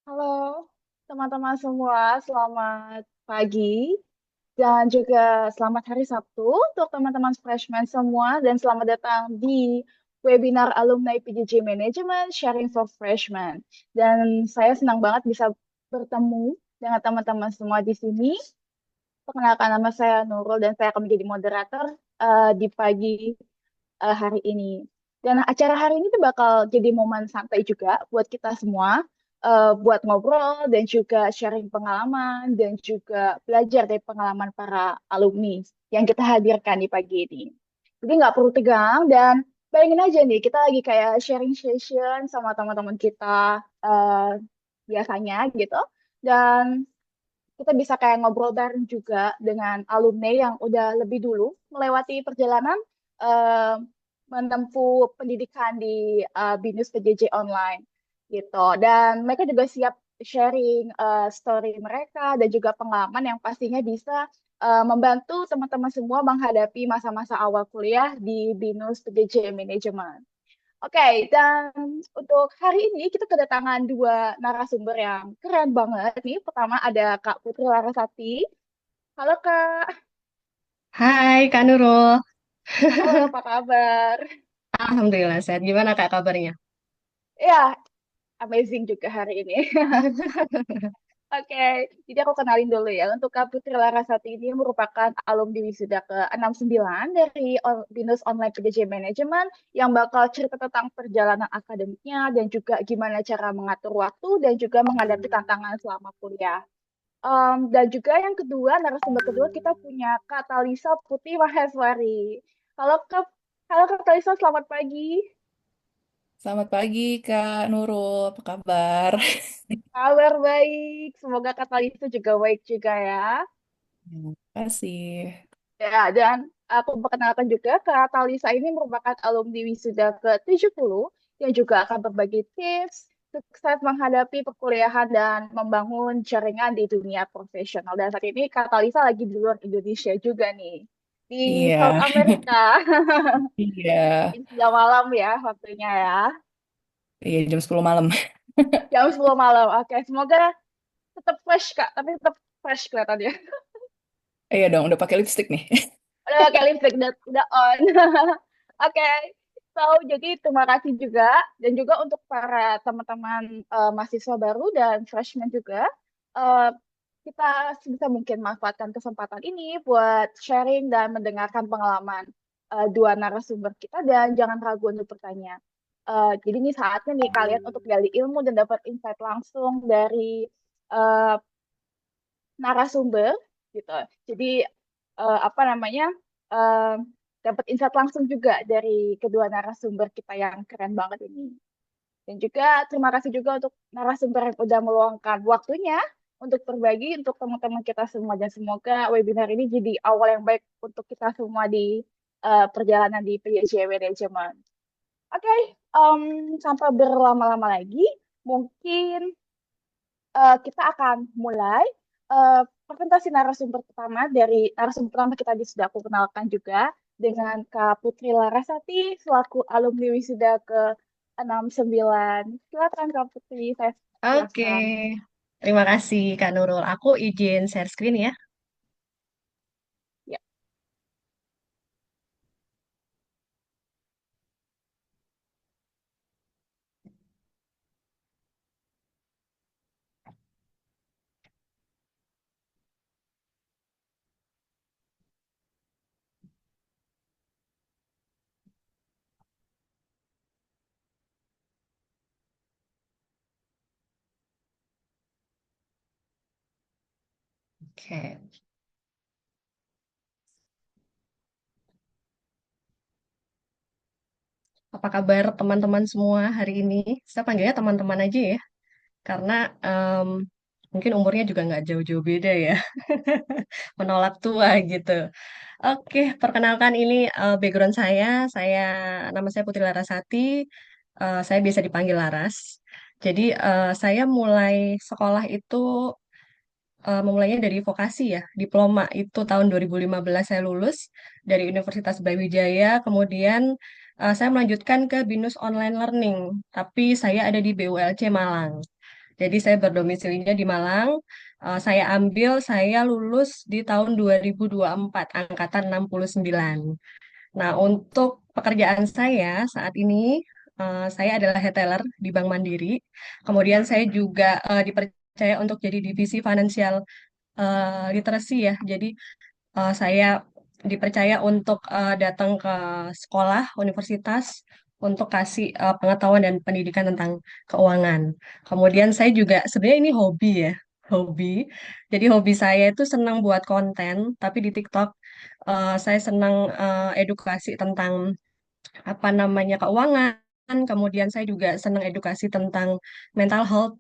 Halo teman-teman semua, selamat pagi dan juga selamat hari Sabtu untuk teman-teman freshman semua dan selamat datang di webinar alumni PJJ Management Sharing for Freshmen. Dan saya senang banget bisa bertemu dengan teman-teman semua di sini. Perkenalkan nama saya Nurul dan saya akan menjadi moderator di pagi hari ini. Dan acara hari ini tuh bakal jadi momen santai juga buat kita semua, buat ngobrol dan juga sharing pengalaman dan juga belajar dari pengalaman para alumni yang kita hadirkan di pagi ini. Jadi nggak perlu tegang dan bayangin aja nih, kita lagi kayak sharing session sama teman-teman kita biasanya gitu. Dan kita bisa kayak ngobrol bareng juga dengan alumni yang udah lebih dulu melewati perjalanan eh, menempuh pendidikan di BINUS PJJ online gitu. Dan mereka juga siap sharing story mereka dan juga pengalaman yang pastinya bisa membantu teman-teman semua menghadapi masa-masa awal kuliah di BINUS PJJ Management. Oke, dan untuk hari ini kita kedatangan dua narasumber yang keren banget nih. Pertama ada Kak Putri Larasati. Halo Kak, Hai Kak Nurul, halo apa kabar? Alhamdulillah sehat. Gimana Kak kabarnya? Ya, amazing juga hari ini. Oke, jadi aku kenalin dulu ya. Untuk Kak Putri Larasati ini merupakan alumni wisuda ke-69 dari BINUS Online PJJ Management yang bakal cerita tentang perjalanan akademiknya dan juga gimana cara mengatur waktu dan juga menghadapi tantangan selama kuliah. Dan juga yang kedua, narasumber kedua kita punya Kak Talisa Putih Maheswari. Halo Kak, halo Kak Talisa, selamat pagi. Selamat pagi Kak Nurul, apa kabar? Kabar baik, semoga Kak Talisa juga baik juga ya. Terima kasih. Ya, dan aku perkenalkan juga Kak Talisa ini merupakan alumni wisuda ke-70 yang juga akan berbagi tips sukses menghadapi perkuliahan dan membangun jaringan di dunia profesional. Dan saat ini Kak Talisa lagi di luar Indonesia juga nih, di South Iya, America. iya, Sudah malam ya waktunya ya. iya jam 10 malam. Jam 10 malam. Oke, semoga tetap fresh Kak, tapi tetap fresh kelihatannya. Iya dong, udah pakai lipstick nih. Udah pakai lipstick, udah on. Oke, so jadi terima kasih juga dan juga untuk para teman-teman mahasiswa baru dan freshman juga, eh, kita sebisa mungkin manfaatkan kesempatan ini buat sharing dan mendengarkan pengalaman dua narasumber kita dan jangan ragu untuk bertanya. Jadi ini saatnya nih kalian untuk gali ilmu dan dapat insight langsung dari eh, narasumber gitu. Jadi apa namanya eh, dapat insight langsung juga dari kedua narasumber kita yang keren banget ini. Dan juga terima kasih juga untuk narasumber yang udah meluangkan waktunya untuk berbagi untuk teman-teman kita semua dan semoga webinar ini jadi awal yang baik untuk kita semua di perjalanan di PJJ Management. Oke, tanpa berlama-lama lagi, mungkin kita akan mulai presentasi narasumber pertama dari narasumber pertama kita di sudah aku kenalkan juga dengan Kak Putri Larasati selaku alumni wisuda ke-69. Silakan Kak Putri, saya Oke, silakan. terima kasih Kak Nurul. Aku izin share screen ya. Ya. Oke, apa kabar teman-teman semua hari ini? Saya panggilnya teman-teman aja ya, karena em, mungkin umurnya juga nggak jauh-jauh beda ya, menolak tua gitu. Oke, perkenalkan ini background saya. Saya nama saya Putri Larasati. Saya biasa dipanggil Laras. Jadi saya mulai sekolah itu memulainya dari vokasi ya. Diploma itu tahun 2015 saya lulus dari Universitas Brawijaya. Kemudian saya melanjutkan ke BINUS Online Learning. Tapi saya ada di BULC Malang. Jadi saya berdomisilinya di Malang. Saya lulus di tahun 2024, angkatan 69. Nah, untuk pekerjaan saya saat ini, saya adalah retailer di Bank Mandiri. Kemudian saya juga dipercaya untuk jadi divisi financial literacy ya. Jadi saya dipercaya untuk datang ke sekolah, universitas, untuk kasih pengetahuan dan pendidikan tentang keuangan. Kemudian saya juga, sebenarnya ini hobi ya, hobi. Jadi hobi saya itu senang buat konten, tapi di TikTok saya senang edukasi tentang apa namanya keuangan. Kemudian saya juga senang edukasi tentang mental health.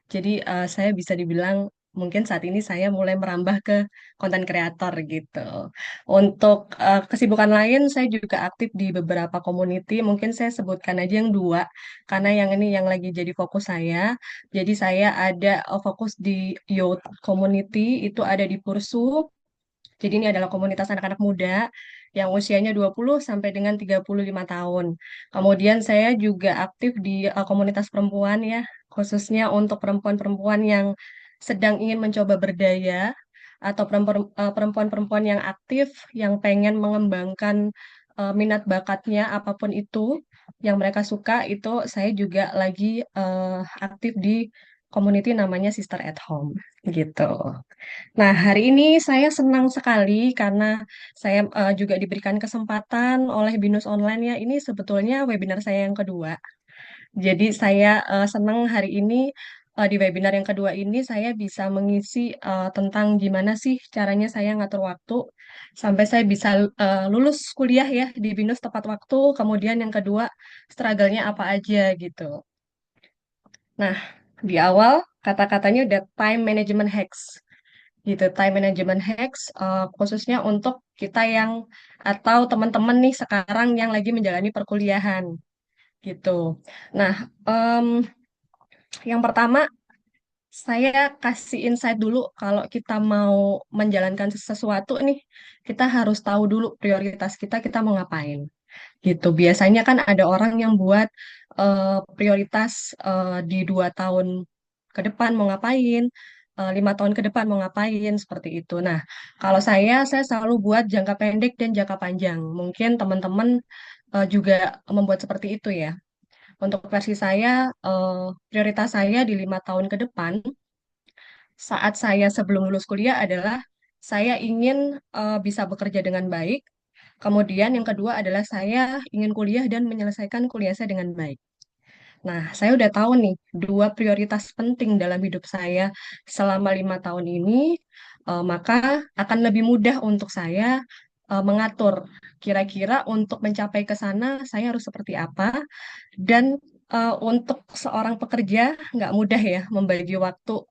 Jadi saya bisa dibilang mungkin saat ini saya mulai merambah ke konten kreator gitu. Untuk kesibukan lain saya juga aktif di beberapa community. Mungkin saya sebutkan aja yang dua karena yang ini yang lagi jadi fokus saya. Jadi saya ada fokus di youth community itu ada di Pursu. Jadi ini adalah komunitas anak-anak muda yang usianya 20 sampai dengan 35 tahun. Kemudian saya juga aktif di komunitas perempuan ya, khususnya untuk perempuan-perempuan yang sedang ingin mencoba berdaya atau perempuan-perempuan yang aktif yang pengen mengembangkan minat bakatnya apapun itu yang mereka suka itu saya juga lagi aktif di community namanya Sister at Home gitu. Nah, hari ini saya senang sekali karena saya juga diberikan kesempatan oleh Binus Online ya. Ini sebetulnya webinar saya yang kedua. Jadi saya senang hari ini di webinar yang kedua ini saya bisa mengisi tentang gimana sih caranya saya ngatur waktu sampai saya bisa lulus kuliah ya di Binus tepat waktu. Kemudian yang kedua, struggle-nya apa aja gitu. Nah, di awal kata-katanya udah time management hacks gitu. Time management hacks khususnya untuk kita yang atau teman-teman nih sekarang yang lagi menjalani perkuliahan gitu. Nah, em, yang pertama saya kasih insight dulu kalau kita mau menjalankan sesuatu nih, kita harus tahu dulu prioritas kita mau ngapain gitu. Biasanya kan ada orang yang buat prioritas di 2 tahun ke depan mau ngapain, 5 tahun ke depan mau ngapain, seperti itu. Nah, kalau saya selalu buat jangka pendek dan jangka panjang. Mungkin teman-teman juga membuat seperti itu ya. Untuk versi saya, prioritas saya di 5 tahun ke depan, saat saya sebelum lulus kuliah adalah saya ingin bisa bekerja dengan baik. Kemudian yang kedua adalah saya ingin kuliah dan menyelesaikan kuliah saya dengan baik. Nah, saya udah tahu nih dua prioritas penting dalam hidup saya selama 5 tahun ini, maka akan lebih mudah untuk saya mengatur kira-kira untuk mencapai ke sana saya harus seperti apa dan untuk seorang pekerja nggak mudah ya membagi waktu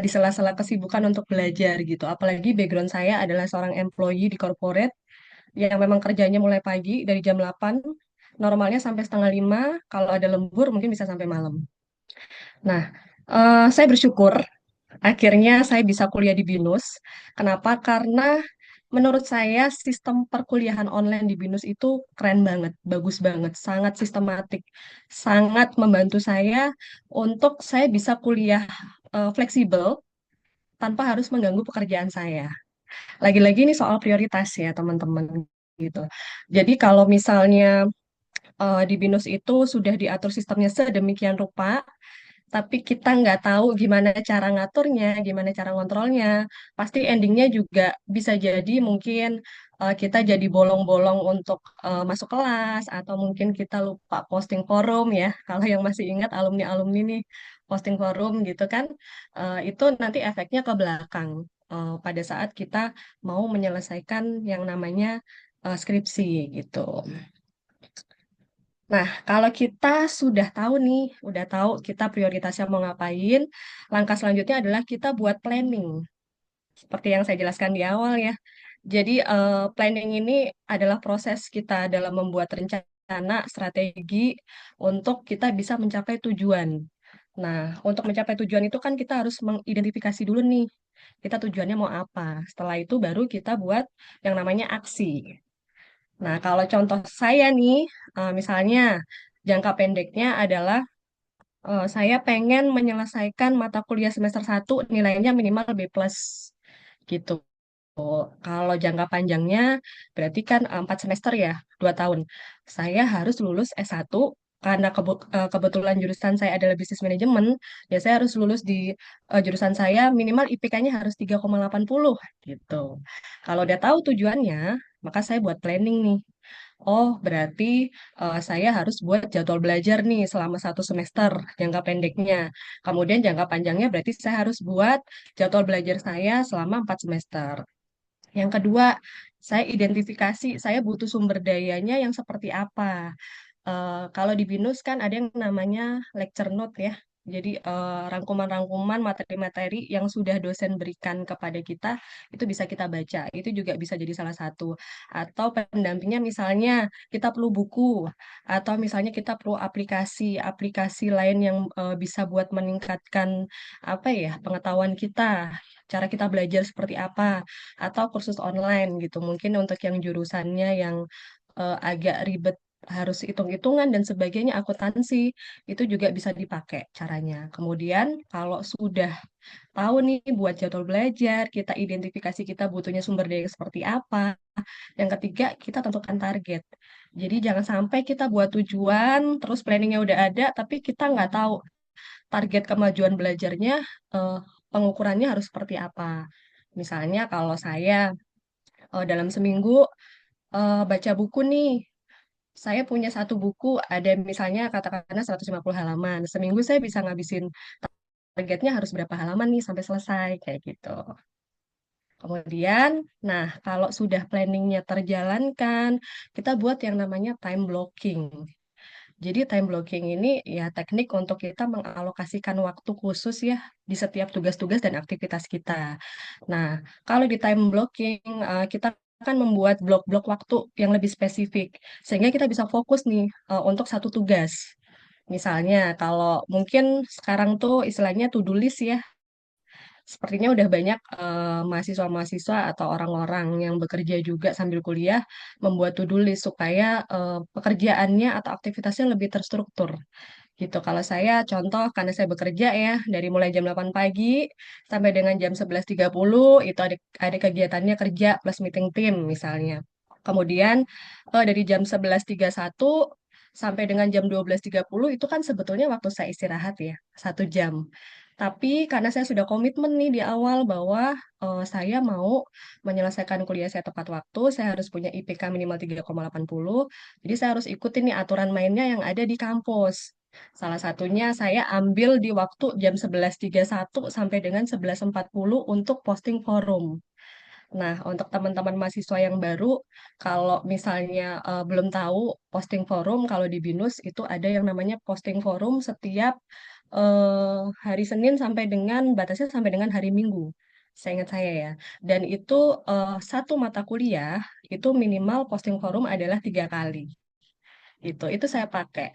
di sela-sela kesibukan untuk belajar gitu. Apalagi background saya adalah seorang employee di corporate yang memang kerjanya mulai pagi dari jam 8, normalnya sampai setengah 5, kalau ada lembur mungkin bisa sampai malam. Nah, saya bersyukur akhirnya saya bisa kuliah di BINUS. Kenapa? Karena menurut saya sistem perkuliahan online di BINUS itu keren banget, bagus banget, sangat sistematik, sangat membantu saya untuk saya bisa kuliah fleksibel tanpa harus mengganggu pekerjaan saya. Lagi-lagi ini soal prioritas ya teman-teman gitu. Jadi kalau misalnya di BINUS itu sudah diatur sistemnya sedemikian rupa, tapi kita nggak tahu gimana cara ngaturnya, gimana cara ngontrolnya, pasti endingnya juga bisa jadi mungkin kita jadi bolong-bolong untuk masuk kelas, atau mungkin kita lupa posting forum ya, kalau yang masih ingat alumni-alumni nih, posting forum gitu kan, itu nanti efeknya ke belakang pada saat kita mau menyelesaikan yang namanya skripsi gitu. Nah, kalau kita sudah tahu nih, udah tahu kita prioritasnya mau ngapain, langkah selanjutnya adalah kita buat planning, seperti yang saya jelaskan di awal ya. Jadi, planning ini adalah proses kita dalam membuat rencana, strategi untuk kita bisa mencapai tujuan. Nah, untuk mencapai tujuan itu kan kita harus mengidentifikasi dulu nih, kita tujuannya mau apa. Setelah itu baru kita buat yang namanya aksi. Nah, kalau contoh saya nih, misalnya jangka pendeknya adalah Saya pengen menyelesaikan mata kuliah semester satu nilainya minimal B plus gitu. Kalau jangka panjangnya berarti kan 4 semester ya, 2 tahun. Saya harus lulus S1 karena kebetulan jurusan saya adalah bisnis manajemen, ya saya harus lulus di jurusan saya minimal IPK-nya harus 3,80 gitu. Kalau udah tahu tujuannya, maka saya buat planning nih. Oh, berarti saya harus buat jadwal belajar nih selama 1 semester jangka pendeknya. Kemudian jangka panjangnya berarti saya harus buat jadwal belajar saya selama 4 semester. Yang kedua, saya identifikasi saya butuh sumber dayanya yang seperti apa. Kalau di BINUS kan ada yang namanya lecture note ya. Jadi rangkuman-rangkuman materi-materi yang sudah dosen berikan kepada kita itu bisa kita baca. Itu juga bisa jadi salah satu. Atau pendampingnya misalnya kita perlu buku atau misalnya kita perlu aplikasi lain yang bisa buat meningkatkan apa ya pengetahuan kita, cara kita belajar seperti apa, atau kursus online gitu. Mungkin untuk yang jurusannya yang agak ribet harus hitung-hitungan dan sebagainya, akuntansi, itu juga bisa dipakai caranya. Kemudian kalau sudah tahu nih buat jadwal belajar, kita identifikasi kita butuhnya sumber daya seperti apa. Yang ketiga, kita tentukan target. Jadi jangan sampai kita buat tujuan, terus planningnya udah ada, tapi kita nggak tahu target kemajuan belajarnya, eh, pengukurannya harus seperti apa. Misalnya kalau saya dalam seminggu baca buku nih, saya punya satu buku, ada misalnya katakanlah 150 halaman. Seminggu saya bisa ngabisin targetnya harus berapa halaman nih sampai selesai, kayak gitu. Kemudian, nah kalau sudah planningnya terjalankan, kita buat yang namanya time blocking. Jadi time blocking ini ya teknik untuk kita mengalokasikan waktu khusus ya di setiap tugas-tugas dan aktivitas kita. Nah, kalau di time blocking kita akan membuat blok-blok waktu yang lebih spesifik sehingga kita bisa fokus nih untuk satu tugas. Misalnya kalau mungkin sekarang tuh istilahnya to-do list ya. Sepertinya udah banyak mahasiswa-mahasiswa atau orang-orang yang bekerja juga sambil kuliah membuat to-do list supaya pekerjaannya atau aktivitasnya lebih terstruktur gitu. Kalau saya contoh karena saya bekerja ya dari mulai jam 8 pagi sampai dengan jam 11.30 itu ada kegiatannya kerja plus meeting tim misalnya. Kemudian dari jam 11.31 sampai dengan jam 12.30 itu kan sebetulnya waktu saya istirahat ya, 1 jam. Tapi karena saya sudah komitmen nih di awal bahwa saya mau menyelesaikan kuliah saya tepat waktu, saya harus punya IPK minimal 3,80. Jadi saya harus ikutin nih aturan mainnya yang ada di kampus. Salah satunya saya ambil di waktu jam 11.31 sampai dengan 11.40 untuk posting forum. Nah, untuk teman-teman mahasiswa yang baru, kalau misalnya belum tahu posting forum, kalau di BINUS itu ada yang namanya posting forum setiap hari Senin sampai dengan batasnya sampai dengan hari Minggu. Saya ingat saya ya. Dan itu satu mata kuliah itu minimal posting forum adalah 3 kali. Itu saya pakai.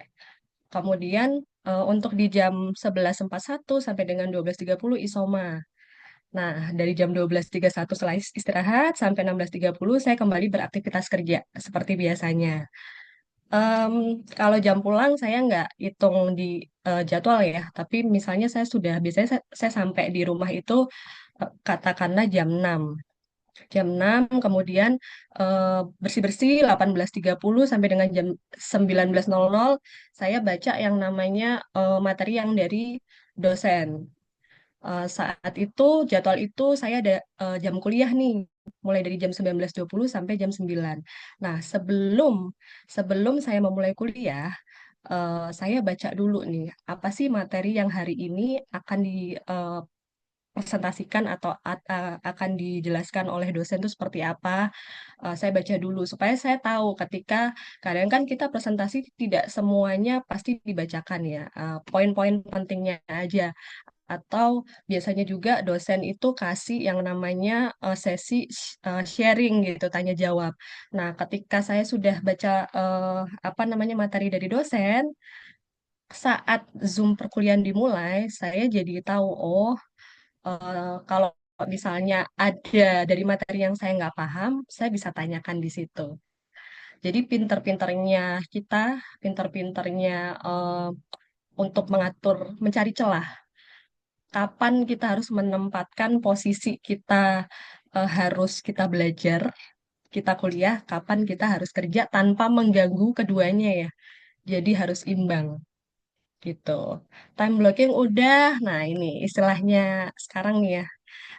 Kemudian untuk di jam 11.41 sampai dengan 12.30 isoma. Nah, dari jam 12.31 setelah istirahat sampai 16.30 saya kembali beraktivitas kerja seperti biasanya. Kalau jam pulang saya nggak hitung di jadwal ya, tapi misalnya biasanya saya sampai di rumah itu katakanlah jam 6. Jam 6 kemudian bersih-bersih 18.30 sampai dengan jam 19.00 saya baca yang namanya materi yang dari dosen. Saat itu, jadwal itu saya ada jam kuliah nih, mulai dari jam 19.20 sampai jam 9. Nah, sebelum sebelum saya memulai kuliah, saya baca dulu nih, apa sih materi yang hari ini akan dipresentasikan atau akan dijelaskan oleh dosen itu seperti apa. Saya baca dulu supaya saya tahu ketika kadang kan kita presentasi tidak semuanya pasti dibacakan ya, poin-poin pentingnya aja atau biasanya juga dosen itu kasih yang namanya sesi sharing gitu, tanya jawab. Nah, ketika saya sudah baca apa namanya materi dari dosen, saat Zoom perkuliahan dimulai, saya jadi tahu, oh, kalau misalnya ada dari materi yang saya nggak paham, saya bisa tanyakan di situ. Jadi pinter-pinternya kita, pinter-pinternya untuk mengatur, mencari celah. Kapan kita harus menempatkan posisi kita harus kita belajar, kita kuliah, kapan kita harus kerja tanpa mengganggu keduanya ya. Jadi harus imbang gitu. Time blocking udah, nah ini istilahnya sekarang nih ya,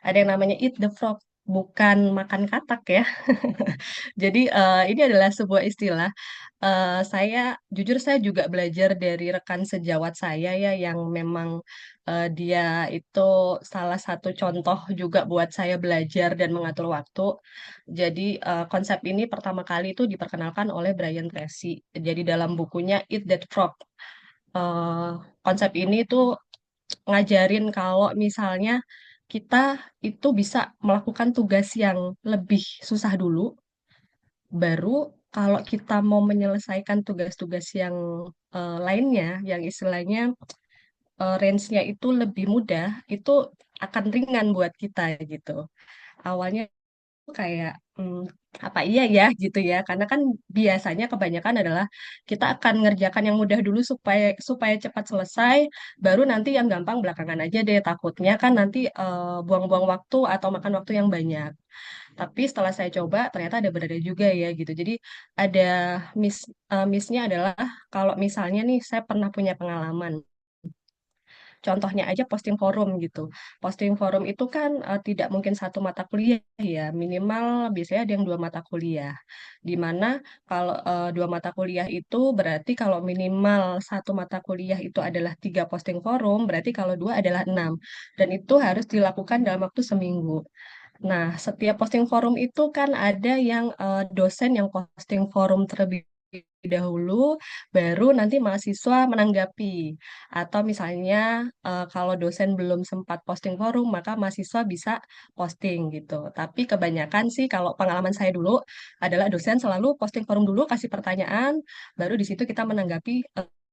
ada yang namanya eat the frog, bukan makan katak ya. Jadi ini adalah sebuah istilah. Saya jujur saya juga belajar dari rekan sejawat saya ya yang memang dia itu salah satu contoh juga buat saya belajar dan mengatur waktu. Jadi konsep ini pertama kali itu diperkenalkan oleh Brian Tracy. Jadi dalam bukunya Eat That Frog. eh, Konsep ini tuh ngajarin kalau misalnya kita itu bisa melakukan tugas yang lebih susah dulu, baru kalau kita mau menyelesaikan tugas-tugas yang lainnya, yang istilahnya range-nya itu lebih mudah, itu akan ringan buat kita gitu. Awalnya kayak apa iya ya gitu ya, karena kan biasanya kebanyakan adalah kita akan ngerjakan yang mudah dulu supaya supaya cepat selesai, baru nanti yang gampang belakangan aja deh, takutnya kan nanti buang-buang waktu atau makan waktu yang banyak. Tapi setelah saya coba ternyata ada benernya juga ya gitu. Jadi ada miss-nya adalah kalau misalnya nih saya pernah punya pengalaman. Contohnya aja posting forum gitu. Posting forum itu kan tidak mungkin satu mata kuliah ya, minimal biasanya ada yang dua mata kuliah. Di mana kalau dua mata kuliah itu berarti kalau minimal satu mata kuliah itu adalah tiga posting forum, berarti kalau dua adalah enam. Dan itu harus dilakukan dalam waktu seminggu. Nah, setiap posting forum itu kan ada yang dosen yang posting forum terlebih dahulu, baru nanti mahasiswa menanggapi. Atau misalnya kalau dosen belum sempat posting forum, maka mahasiswa bisa posting gitu. Tapi kebanyakan sih kalau pengalaman saya dulu adalah dosen selalu posting forum dulu, kasih pertanyaan, baru di situ kita menanggapi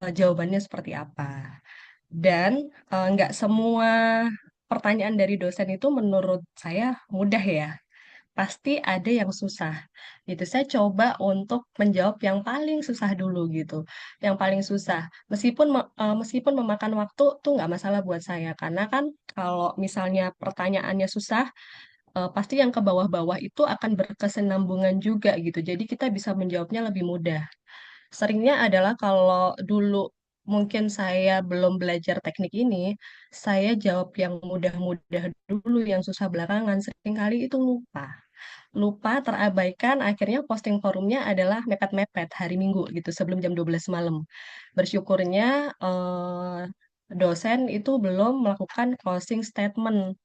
jawabannya seperti apa. Dan nggak semua pertanyaan dari dosen itu menurut saya mudah ya. Pasti ada yang susah. Gitu. Saya coba untuk menjawab yang paling susah dulu gitu. Yang paling susah. Meskipun memakan waktu tuh nggak masalah buat saya. Karena kan kalau misalnya pertanyaannya susah, pasti yang ke bawah-bawah itu akan berkesinambungan juga gitu. Jadi kita bisa menjawabnya lebih mudah. Seringnya adalah kalau dulu mungkin saya belum belajar teknik ini, saya jawab yang mudah-mudah dulu, yang susah belakangan. Seringkali itu lupa. Lupa, terabaikan, akhirnya posting forumnya adalah mepet-mepet hari Minggu gitu, sebelum jam 12 malam. Bersyukurnya dosen itu belum melakukan closing statement.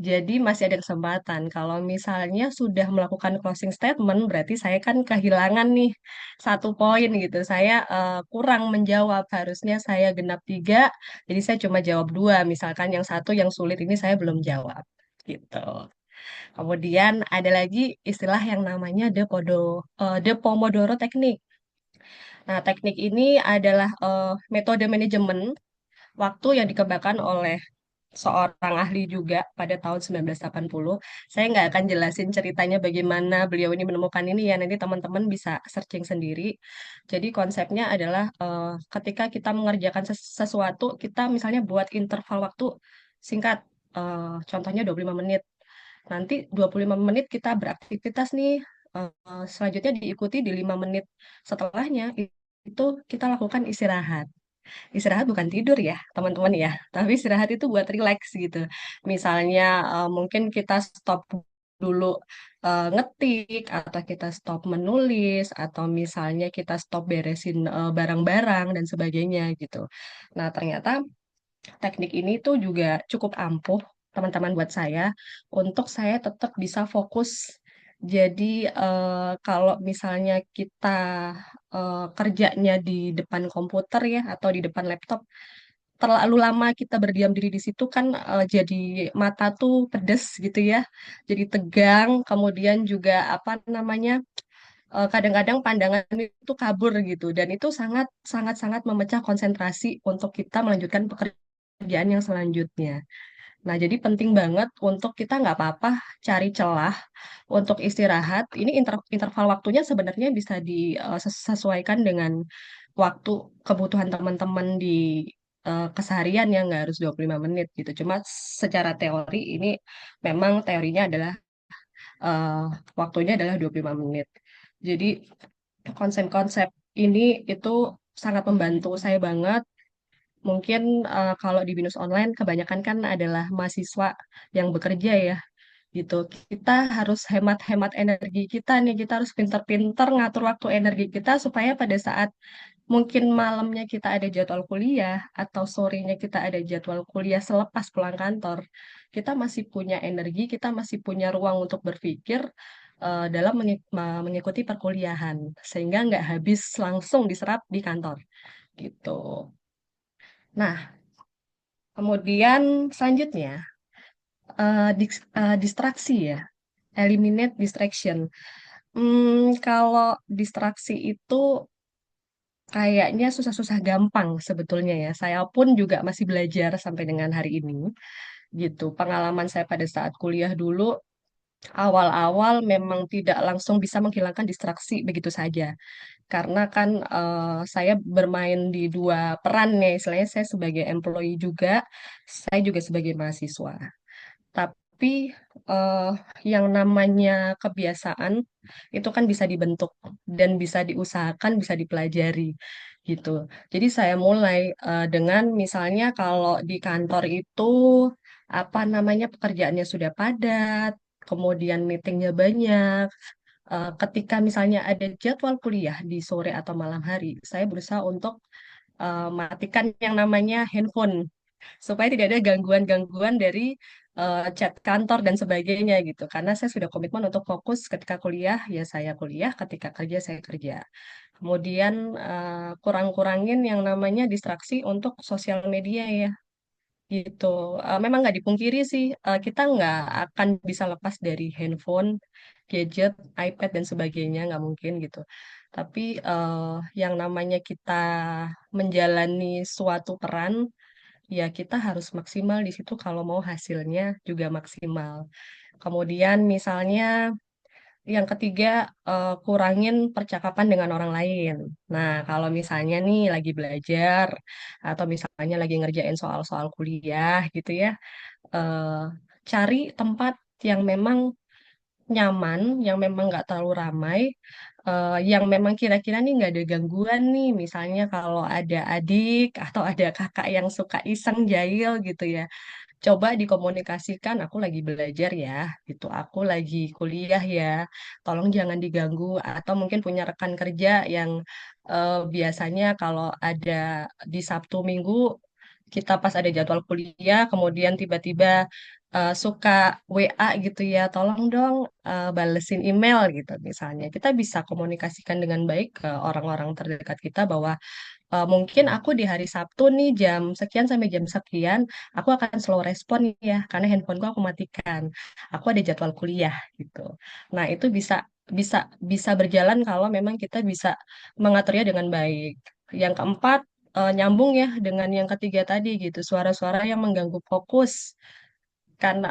Jadi masih ada kesempatan. Kalau misalnya sudah melakukan closing statement, berarti saya kan kehilangan nih satu poin gitu. Saya kurang menjawab. Harusnya saya genap tiga, jadi saya cuma jawab dua. Misalkan yang satu yang sulit ini saya belum jawab. Gitu. Kemudian ada lagi istilah yang namanya the Pomodoro Technique. Nah, teknik ini adalah metode manajemen waktu yang dikembangkan oleh seorang ahli juga pada tahun 1980. Saya nggak akan jelasin ceritanya bagaimana beliau ini menemukan ini ya, nanti teman-teman bisa searching sendiri. Jadi konsepnya adalah ketika kita mengerjakan sesuatu, kita misalnya buat interval waktu singkat, contohnya 25 menit. Nanti 25 menit kita beraktivitas nih, selanjutnya diikuti di 5 menit setelahnya, itu kita lakukan istirahat. Istirahat bukan tidur ya, teman-teman ya. Tapi istirahat itu buat relax gitu. Misalnya mungkin kita stop dulu ngetik, atau kita stop menulis, atau misalnya kita stop beresin barang-barang dan sebagainya gitu. Nah, ternyata teknik ini tuh juga cukup ampuh teman-teman buat saya untuk saya tetap bisa fokus. Jadi kalau misalnya kita kerjanya di depan komputer ya atau di depan laptop, terlalu lama kita berdiam diri di situ kan jadi mata tuh pedes gitu ya. Jadi tegang, kemudian juga apa namanya? Kadang-kadang pandangan itu kabur gitu dan itu sangat sangat sangat memecah konsentrasi untuk kita melanjutkan pekerjaan yang selanjutnya. Nah, jadi penting banget untuk kita nggak apa-apa cari celah untuk istirahat. Ini interval waktunya sebenarnya bisa disesuaikan dengan waktu kebutuhan teman-teman di keseharian yang nggak harus 25 menit gitu. Cuma secara teori ini memang teorinya adalah eh, waktunya adalah 25 menit. Jadi konsep-konsep ini itu sangat membantu saya banget. Mungkin kalau di binus online kebanyakan kan adalah mahasiswa yang bekerja ya gitu. Kita harus hemat-hemat energi kita nih. Kita harus pinter-pinter ngatur waktu energi kita supaya pada saat mungkin malamnya kita ada jadwal kuliah atau sorenya kita ada jadwal kuliah selepas pulang kantor, kita masih punya energi, kita masih punya ruang untuk berpikir dalam mengikuti perkuliahan, sehingga nggak habis langsung diserap di kantor gitu. Nah, kemudian selanjutnya distraksi ya, eliminate distraction. Kalau distraksi itu kayaknya susah-susah gampang sebetulnya ya. Saya pun juga masih belajar sampai dengan hari ini gitu. Pengalaman saya pada saat kuliah dulu awal-awal memang tidak langsung bisa menghilangkan distraksi begitu saja. Karena kan saya bermain di dua peran ya, istilahnya saya sebagai employee juga, saya juga sebagai mahasiswa. Tapi eh, yang namanya kebiasaan itu kan bisa dibentuk dan bisa diusahakan, bisa dipelajari gitu. Jadi saya mulai dengan misalnya kalau di kantor itu apa namanya pekerjaannya sudah padat, kemudian meetingnya banyak. Ketika misalnya ada jadwal kuliah di sore atau malam hari, saya berusaha untuk matikan yang namanya handphone supaya tidak ada gangguan-gangguan dari chat kantor dan sebagainya gitu. Karena saya sudah komitmen untuk fokus ketika kuliah, ya saya kuliah, ketika kerja saya kerja. Kemudian kurang-kurangin yang namanya distraksi untuk sosial media ya. Gitu. Memang nggak dipungkiri sih, kita nggak akan bisa lepas dari handphone, gadget, iPad dan sebagainya, nggak mungkin gitu. Tapi yang namanya kita menjalani suatu peran, ya kita harus maksimal di situ kalau mau hasilnya juga maksimal. Kemudian misalnya yang ketiga, kurangin percakapan dengan orang lain. Nah, kalau misalnya nih lagi belajar atau misalnya lagi ngerjain soal-soal kuliah gitu ya, eh, cari tempat yang memang nyaman, yang memang nggak terlalu ramai, yang memang kira-kira nih nggak ada gangguan nih. Misalnya kalau ada adik atau ada kakak yang suka iseng jahil gitu ya, coba dikomunikasikan, aku lagi belajar ya, gitu. Aku lagi kuliah ya, tolong jangan diganggu. Atau mungkin punya rekan kerja yang biasanya kalau ada di Sabtu Minggu, kita pas ada jadwal kuliah, kemudian tiba-tiba suka WA gitu ya, tolong dong balesin email gitu misalnya. Kita bisa komunikasikan dengan baik ke orang-orang terdekat kita bahwa mungkin aku di hari Sabtu nih jam sekian sampai jam sekian, aku akan slow respon ya, karena handphoneku aku matikan. Aku ada jadwal kuliah gitu. Nah, itu bisa bisa bisa berjalan kalau memang kita bisa mengaturnya dengan baik. Yang keempat, nyambung ya dengan yang ketiga tadi gitu, suara-suara yang mengganggu fokus. Kan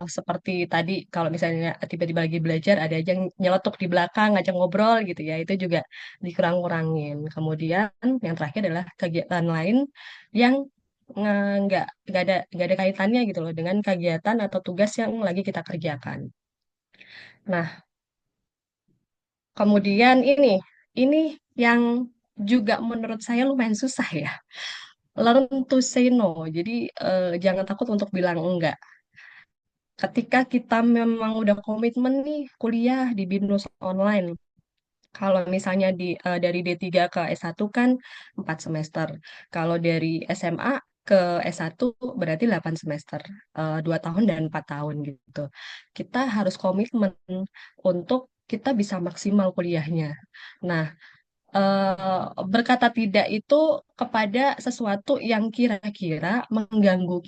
seperti tadi kalau misalnya tiba-tiba lagi belajar ada aja yang nyeletuk di belakang ngajak ngobrol gitu ya itu juga dikurang-kurangin. Kemudian yang terakhir adalah kegiatan lain yang nggak ada kaitannya gitu loh dengan kegiatan atau tugas yang lagi kita kerjakan. Nah, kemudian ini yang juga menurut saya lumayan susah ya. Learn to say no. Jadi jangan takut untuk bilang enggak. Ketika kita memang udah komitmen nih kuliah di BINUS online, kalau misalnya dari D3 ke S1 kan 4 semester. Kalau dari SMA ke S1 berarti 8 semester, 2 tahun dan 4 tahun gitu. Kita harus komitmen untuk kita bisa maksimal kuliahnya. Nah, berkata tidak itu kepada sesuatu yang kira-kira mengganggu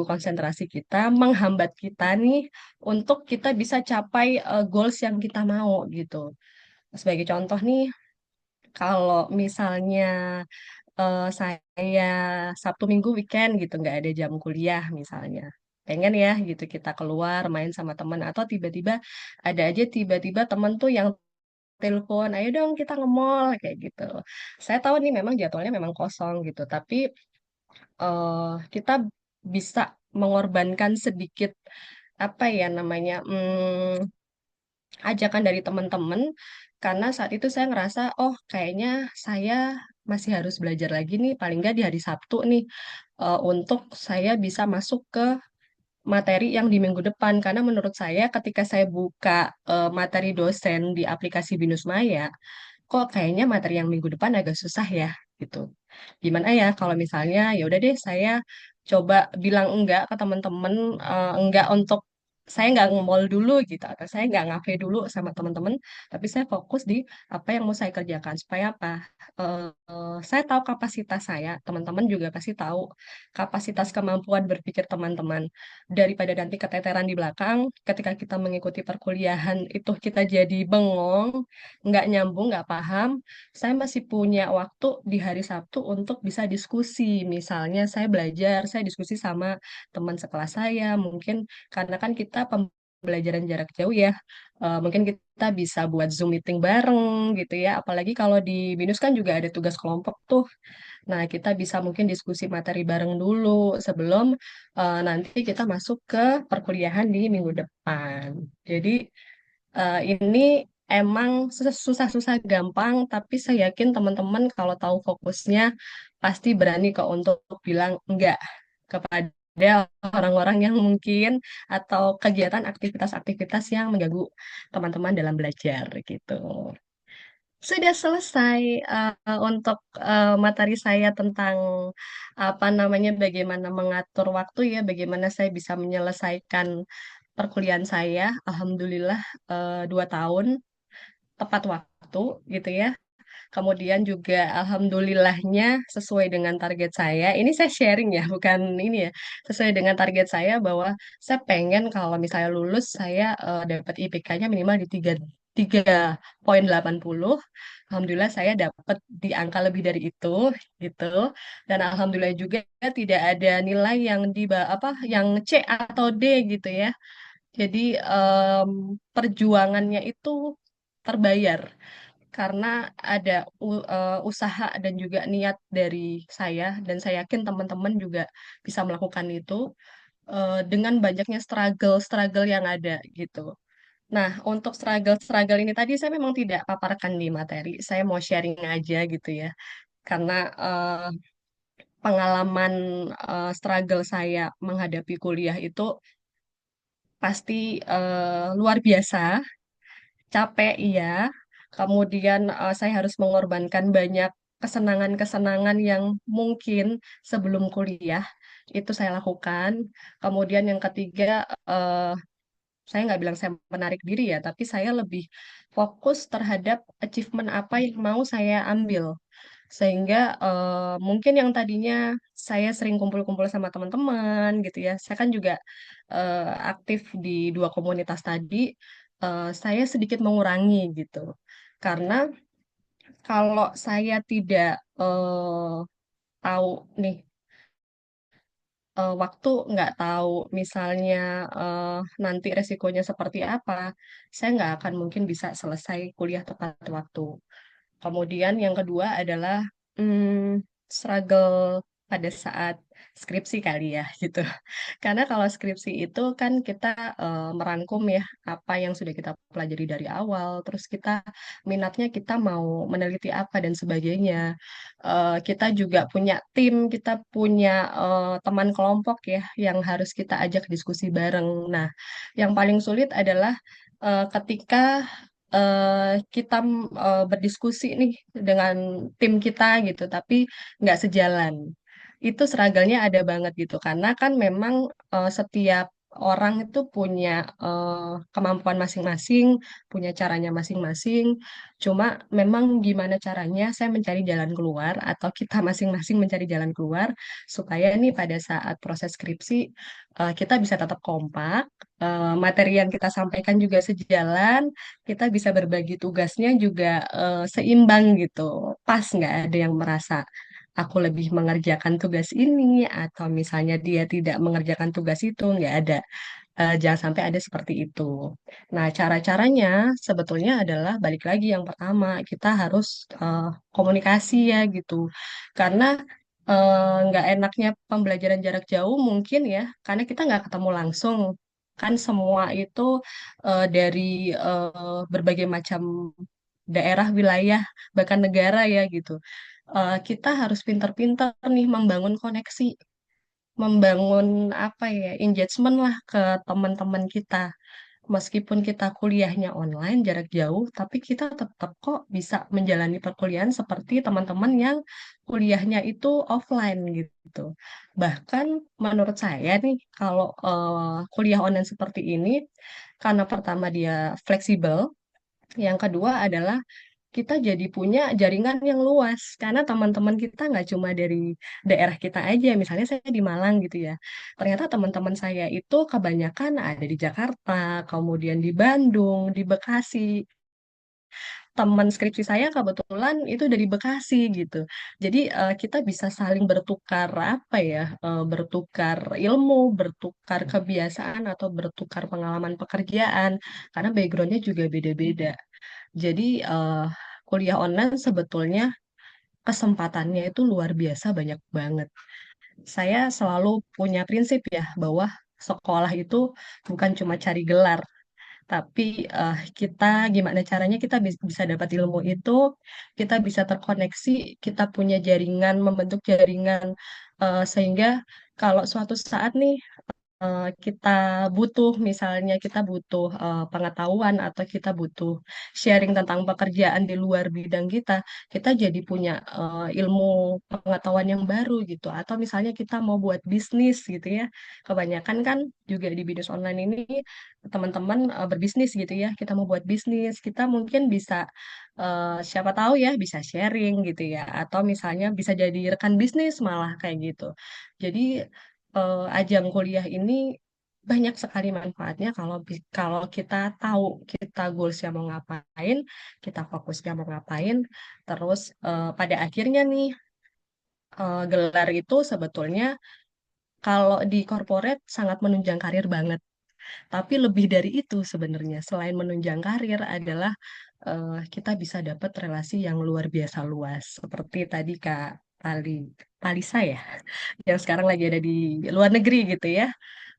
konsentrasi kita, menghambat kita nih untuk kita bisa capai goals yang kita mau gitu. Sebagai contoh nih, kalau misalnya saya Sabtu Minggu weekend gitu nggak ada jam kuliah misalnya. Pengen ya gitu kita keluar main sama teman atau tiba-tiba ada aja tiba-tiba teman tuh yang telepon, ayo dong kita nge-mall kayak gitu. Saya tahu nih memang jadwalnya memang kosong gitu, tapi kita bisa mengorbankan sedikit apa ya namanya ajakan dari teman-teman karena saat itu saya ngerasa oh kayaknya saya masih harus belajar lagi nih paling nggak di hari Sabtu nih untuk saya bisa masuk ke materi yang di minggu depan karena menurut saya ketika saya buka materi dosen di aplikasi Binus Maya kok kayaknya materi yang minggu depan agak susah ya gitu. Gimana ya kalau misalnya ya udah deh saya coba bilang enggak ke teman-teman enggak untuk saya nggak nge-mall dulu gitu atau saya nggak ngafe dulu sama teman-teman tapi saya fokus di apa yang mau saya kerjakan supaya apa saya tahu kapasitas saya teman-teman juga pasti tahu kapasitas kemampuan berpikir teman-teman daripada nanti keteteran di belakang ketika kita mengikuti perkuliahan itu kita jadi bengong nggak nyambung nggak paham saya masih punya waktu di hari Sabtu untuk bisa diskusi. Misalnya saya belajar, saya diskusi sama teman sekelas saya. Mungkin karena kan kita pembelajaran jarak jauh ya. Mungkin kita bisa buat Zoom meeting bareng gitu ya. Apalagi kalau di BINUS kan juga ada tugas kelompok tuh. Nah, kita bisa mungkin diskusi materi bareng dulu sebelum nanti kita masuk ke perkuliahan di minggu depan. Jadi ini emang susah-susah gampang, tapi saya yakin teman-teman kalau tahu fokusnya pasti berani kok untuk bilang enggak kepada orang-orang yang mungkin atau kegiatan aktivitas-aktivitas yang mengganggu teman-teman dalam belajar gitu. Sudah selesai untuk materi saya tentang apa namanya bagaimana mengatur waktu ya, bagaimana saya bisa menyelesaikan perkuliahan saya. Alhamdulillah 2 tahun tepat waktu gitu ya. Kemudian juga alhamdulillahnya sesuai dengan target saya. Ini saya sharing ya, bukan ini ya. Sesuai dengan target saya bahwa saya pengen kalau misalnya lulus saya dapat IPK-nya minimal di 3,80. Alhamdulillah saya dapat di angka lebih dari itu gitu. Dan alhamdulillah juga tidak ada nilai yang di apa yang C atau D gitu ya. Jadi perjuangannya itu terbayar karena ada usaha dan juga niat dari saya dan saya yakin teman-teman juga bisa melakukan itu dengan banyaknya struggle-struggle yang ada gitu. Nah, untuk struggle-struggle ini tadi saya memang tidak paparkan di materi. Saya mau sharing aja gitu ya. Karena pengalaman struggle saya menghadapi kuliah itu pasti luar biasa. Capek, iya. Kemudian saya harus mengorbankan banyak kesenangan-kesenangan yang mungkin sebelum kuliah itu saya lakukan. Kemudian yang ketiga, eh, saya nggak bilang saya menarik diri ya, tapi saya lebih fokus terhadap achievement apa yang mau saya ambil. Sehingga mungkin yang tadinya saya sering kumpul-kumpul sama teman-teman gitu ya. Saya kan juga aktif di dua komunitas tadi. Saya sedikit mengurangi gitu. Karena kalau saya tidak tahu nih waktu nggak tahu misalnya eh, nanti resikonya seperti apa, saya nggak akan mungkin bisa selesai kuliah tepat waktu. Kemudian yang kedua adalah struggle pada saat skripsi kali ya gitu. Karena kalau skripsi itu kan kita merangkum ya apa yang sudah kita pelajari dari awal, terus kita minatnya kita mau meneliti apa dan sebagainya. Kita juga punya tim, kita punya teman kelompok ya yang harus kita ajak diskusi bareng. Nah, yang paling sulit adalah ketika kita berdiskusi nih dengan tim kita gitu, tapi nggak sejalan. Itu struggle-nya ada banget gitu, karena kan memang setiap orang itu punya kemampuan masing-masing, punya caranya masing-masing. Cuma memang gimana caranya saya mencari jalan keluar atau kita masing-masing mencari jalan keluar supaya nih pada saat proses skripsi kita bisa tetap kompak, materi yang kita sampaikan juga sejalan, kita bisa berbagi tugasnya juga seimbang gitu. Pas nggak ada yang merasa aku lebih mengerjakan tugas ini atau misalnya dia tidak mengerjakan tugas itu nggak ada. jangan sampai ada seperti itu. Nah, cara-caranya sebetulnya adalah balik lagi yang pertama, kita harus komunikasi ya gitu. Karena nggak enaknya pembelajaran jarak jauh mungkin ya, karena kita nggak ketemu langsung. Kan semua itu dari berbagai macam daerah, wilayah, bahkan negara ya gitu. Kita harus pintar-pintar nih membangun koneksi, membangun apa ya, engagement lah ke teman-teman kita. Meskipun kita kuliahnya online jarak jauh, tapi kita tetap kok bisa menjalani perkuliahan seperti teman-teman yang kuliahnya itu offline gitu. Bahkan menurut saya nih, kalau kuliah online seperti ini, karena pertama dia fleksibel, yang kedua adalah kita jadi punya jaringan yang luas karena teman-teman kita nggak cuma dari daerah kita aja. Misalnya saya di Malang gitu ya. Ternyata teman-teman saya itu kebanyakan ada di Jakarta, kemudian di Bandung, di Bekasi. Teman skripsi saya kebetulan itu dari Bekasi gitu. Jadi kita bisa saling bertukar apa ya, bertukar ilmu, bertukar kebiasaan atau bertukar pengalaman pekerjaan karena backgroundnya juga beda-beda. Jadi kuliah online sebetulnya kesempatannya itu luar biasa banyak banget. Saya selalu punya prinsip ya bahwa sekolah itu bukan cuma cari gelar, tapi kita gimana caranya kita bisa dapat ilmu itu, kita bisa terkoneksi, kita punya jaringan, membentuk jaringan sehingga kalau suatu saat nih kita butuh, misalnya kita butuh pengetahuan atau kita butuh sharing tentang pekerjaan di luar bidang kita jadi punya ilmu pengetahuan yang baru gitu. Atau misalnya kita mau buat bisnis gitu ya. Kebanyakan kan juga di bisnis online ini teman-teman berbisnis gitu ya. Kita mau buat bisnis, kita mungkin bisa siapa tahu ya bisa sharing gitu ya. Atau misalnya bisa jadi rekan bisnis malah kayak gitu. Jadi ajang kuliah ini banyak sekali manfaatnya kalau kita tahu kita goalsnya mau ngapain, kita fokusnya mau ngapain, terus pada akhirnya nih gelar itu sebetulnya kalau di corporate sangat menunjang karir banget. Tapi lebih dari itu sebenarnya selain menunjang karir adalah kita bisa dapat relasi yang luar biasa luas seperti tadi Kak Talisa ya yang sekarang lagi ada di luar negeri gitu ya.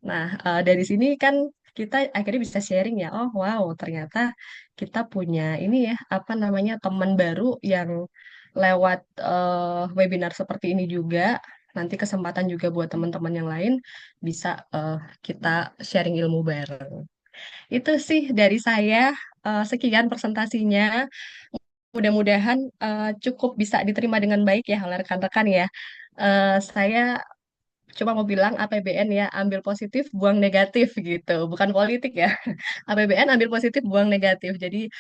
Nah, dari sini kan kita akhirnya bisa sharing ya. Oh, wow, ternyata kita punya ini ya, apa namanya, teman baru yang lewat webinar seperti ini juga. Nanti kesempatan juga buat teman-teman yang lain bisa kita sharing ilmu bareng. Itu sih dari saya. Sekian presentasinya. Mudah-mudahan cukup bisa diterima dengan baik ya oleh rekan-rekan ya. Saya cuma mau bilang APBN ya, ambil positif, buang negatif gitu. Bukan politik ya. APBN ambil positif, buang negatif. Jadi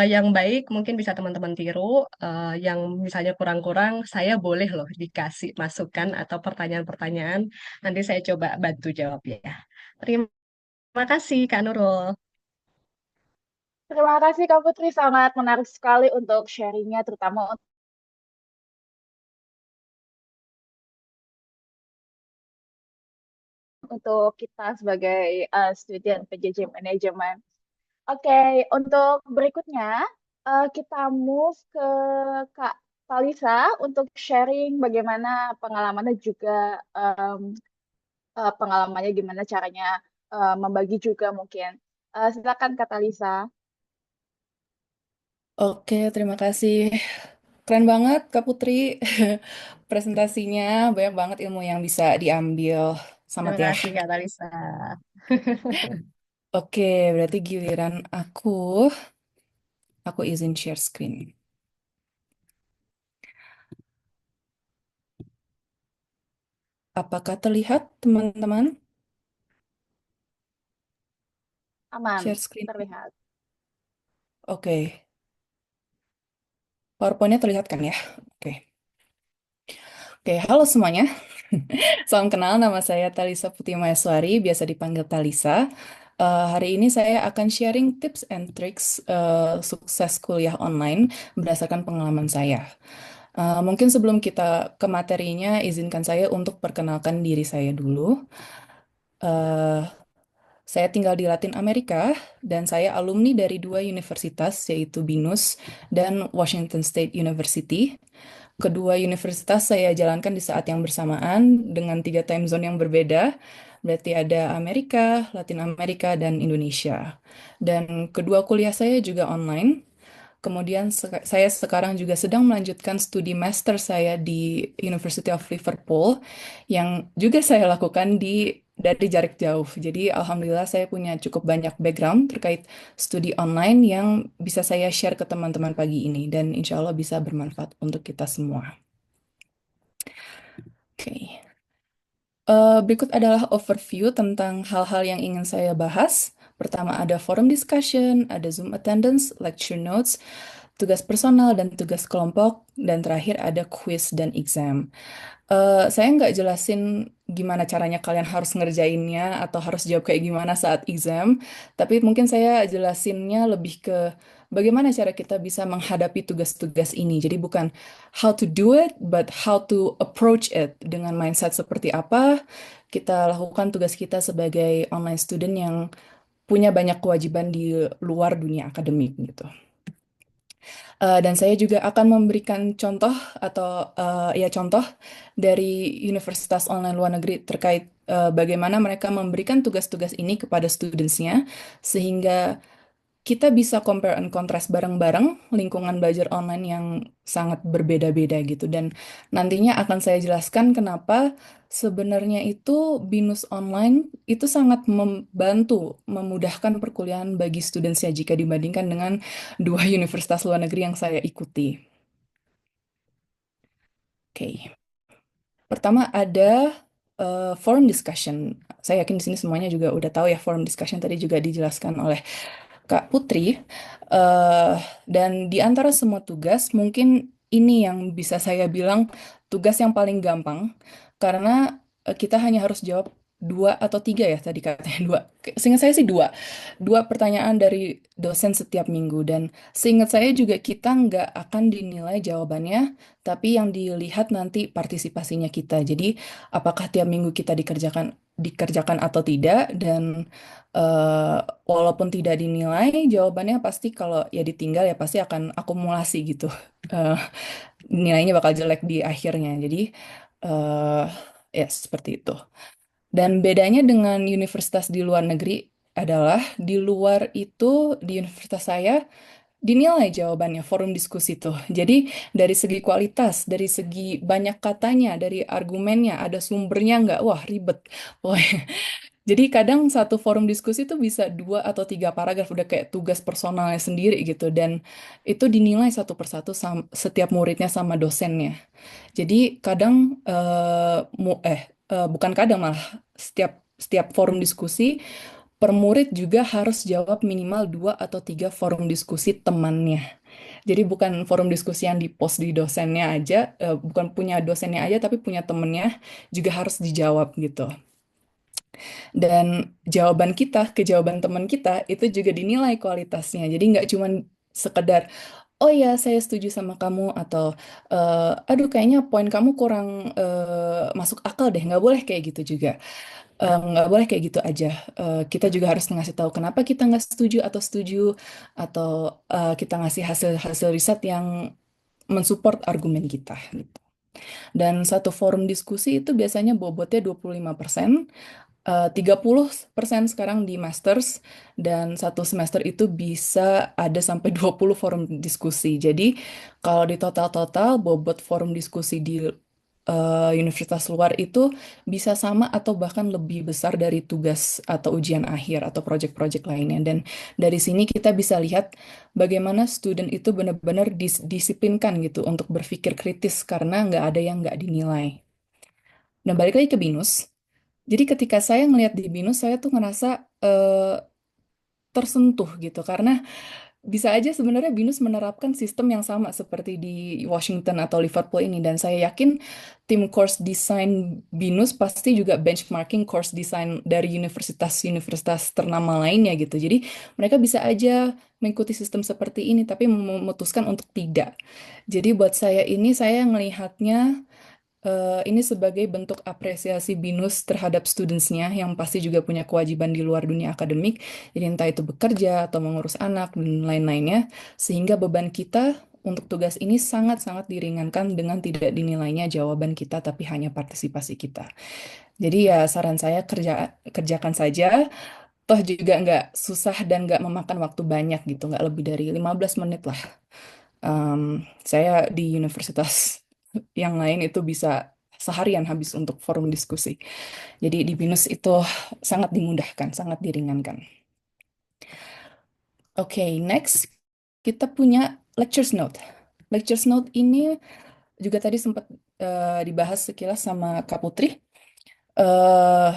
yang baik mungkin bisa teman-teman tiru, yang misalnya kurang-kurang, saya boleh loh dikasih masukan atau pertanyaan-pertanyaan. Nanti saya coba bantu jawab ya. Terima kasih Kak Nurul. Terima kasih Kak Putri, sangat menarik sekali untuk sharingnya, terutama untuk kita sebagai student PJJ Management. Oke, untuk berikutnya kita move ke Kak Talisa untuk sharing bagaimana pengalamannya juga pengalamannya gimana caranya membagi juga mungkin. Silakan Kak Talisa. Oke, terima kasih. Keren banget, Kak Putri. Presentasinya banyak banget ilmu yang bisa diambil. Selamat Terima ya. kasih Kak Talisa. Oke, berarti giliran aku. Aku izin share screen. Apakah terlihat, teman-teman? Aman, Share screen. terlihat. Oke. PowerPoint-nya terlihat kan ya? Oke. Oke, halo semuanya. Salam kenal, nama saya Talisa Putih Maheswari, biasa dipanggil Talisa. Hari ini saya akan sharing tips and tricks sukses kuliah online berdasarkan pengalaman saya. Mungkin sebelum kita ke materinya, izinkan saya untuk perkenalkan diri saya dulu. Eh, Saya tinggal di Latin Amerika dan saya alumni dari dua universitas yaitu BINUS dan Washington State University. Kedua universitas saya jalankan di saat yang bersamaan dengan tiga time zone yang berbeda. Berarti ada Amerika, Latin Amerika, dan Indonesia. Dan kedua kuliah saya juga online. Kemudian saya sekarang juga sedang melanjutkan studi master saya di University of Liverpool yang juga saya lakukan dari jarak jauh. Jadi alhamdulillah saya punya cukup banyak background terkait studi online yang bisa saya share ke teman-teman pagi ini dan insya Allah bisa bermanfaat untuk kita semua. Oke. Berikut adalah overview tentang hal-hal yang ingin saya bahas. Pertama ada forum discussion, ada Zoom attendance, lecture notes, tugas personal dan tugas kelompok, dan terakhir ada quiz dan exam. Saya nggak jelasin gimana caranya kalian harus ngerjainnya atau harus jawab kayak gimana saat exam, tapi mungkin saya jelasinnya lebih ke bagaimana cara kita bisa menghadapi tugas-tugas ini. Jadi bukan how to do it, but how to approach it dengan mindset seperti apa kita lakukan tugas kita sebagai online student yang punya banyak kewajiban di luar dunia akademik gitu. Dan saya juga akan memberikan contoh atau ya contoh dari universitas online luar negeri terkait bagaimana mereka memberikan tugas-tugas ini kepada students-nya sehingga kita bisa compare and contrast bareng-bareng lingkungan belajar online yang sangat berbeda-beda gitu. Dan nantinya akan saya jelaskan kenapa sebenarnya itu BINUS online itu sangat membantu, memudahkan perkuliahan bagi students ya jika dibandingkan dengan dua universitas luar negeri yang saya ikuti. Oke. Pertama ada forum discussion. Saya yakin di sini semuanya juga udah tahu ya forum discussion tadi juga dijelaskan oleh Kak Putri. Eh, dan di antara semua tugas, mungkin ini yang bisa saya bilang tugas yang paling gampang, karena kita hanya harus jawab dua atau tiga ya tadi katanya dua. Seingat saya sih dua, dua pertanyaan dari dosen setiap minggu dan seingat saya juga kita nggak akan dinilai jawabannya, tapi yang dilihat nanti partisipasinya kita. Jadi apakah tiap minggu kita dikerjakan atau tidak dan eh, walaupun tidak dinilai, jawabannya pasti kalau ya ditinggal ya pasti akan akumulasi gitu. Eh, Nilainya bakal jelek di akhirnya. Jadi eh ya seperti itu. Dan bedanya dengan universitas di luar negeri adalah di luar itu di universitas saya dinilai jawabannya forum diskusi tuh. Jadi dari segi kualitas, dari segi banyak katanya, dari argumennya, ada sumbernya nggak? Wah ribet. Wah, jadi kadang satu forum diskusi itu bisa dua atau tiga paragraf udah kayak tugas personalnya sendiri gitu dan itu dinilai satu persatu setiap muridnya sama dosennya. Jadi kadang bukan kadang malah setiap setiap forum diskusi per murid juga harus jawab minimal dua atau tiga forum diskusi temannya. Jadi bukan forum diskusi yang di-post di dosennya aja, bukan punya dosennya aja tapi punya temennya juga harus dijawab gitu. Dan jawaban kita ke jawaban teman kita itu juga dinilai kualitasnya. Jadi nggak cuman sekedar, oh ya saya setuju sama kamu atau aduh kayaknya poin kamu kurang masuk akal deh. Nggak boleh kayak gitu juga. Nggak boleh kayak gitu aja. Kita juga harus ngasih tahu kenapa kita nggak setuju atau kita ngasih hasil-hasil riset yang mensupport argumen kita. Gitu. Dan satu forum diskusi itu biasanya bobotnya 25%. 30% sekarang di masters dan satu semester itu bisa ada sampai 20 forum diskusi. Jadi kalau di total-total bobot forum diskusi di universitas luar itu bisa sama atau bahkan lebih besar dari tugas atau ujian akhir atau proyek-proyek lainnya. Dan dari sini kita bisa lihat bagaimana student itu benar-benar disiplinkan gitu untuk berpikir kritis karena nggak ada yang nggak dinilai. Dan balik lagi ke BINUS. Jadi ketika saya ngelihat di BINUS, saya tuh ngerasa tersentuh gitu karena bisa aja sebenarnya BINUS menerapkan sistem yang sama seperti di Washington atau Liverpool ini dan saya yakin tim course design BINUS pasti juga benchmarking course design dari universitas-universitas ternama lainnya gitu. Jadi mereka bisa aja mengikuti sistem seperti ini tapi memutuskan untuk tidak. Jadi buat saya ini saya ngelihatnya ini sebagai bentuk apresiasi BINUS terhadap students-nya yang pasti juga punya kewajiban di luar dunia akademik, jadi entah itu bekerja atau mengurus anak dan lain-lainnya, sehingga beban kita untuk tugas ini sangat-sangat diringankan dengan tidak dinilainya jawaban kita, tapi hanya partisipasi kita. Jadi ya saran saya kerjakan saja, toh juga nggak susah dan nggak memakan waktu banyak gitu, nggak lebih dari 15 menit lah. Saya di universitas yang lain itu bisa seharian habis untuk forum diskusi. Jadi di BINUS itu sangat dimudahkan, sangat diringankan. Oke, next kita punya lectures note. Lectures note ini juga tadi sempat dibahas sekilas sama Kak Putri. Eh,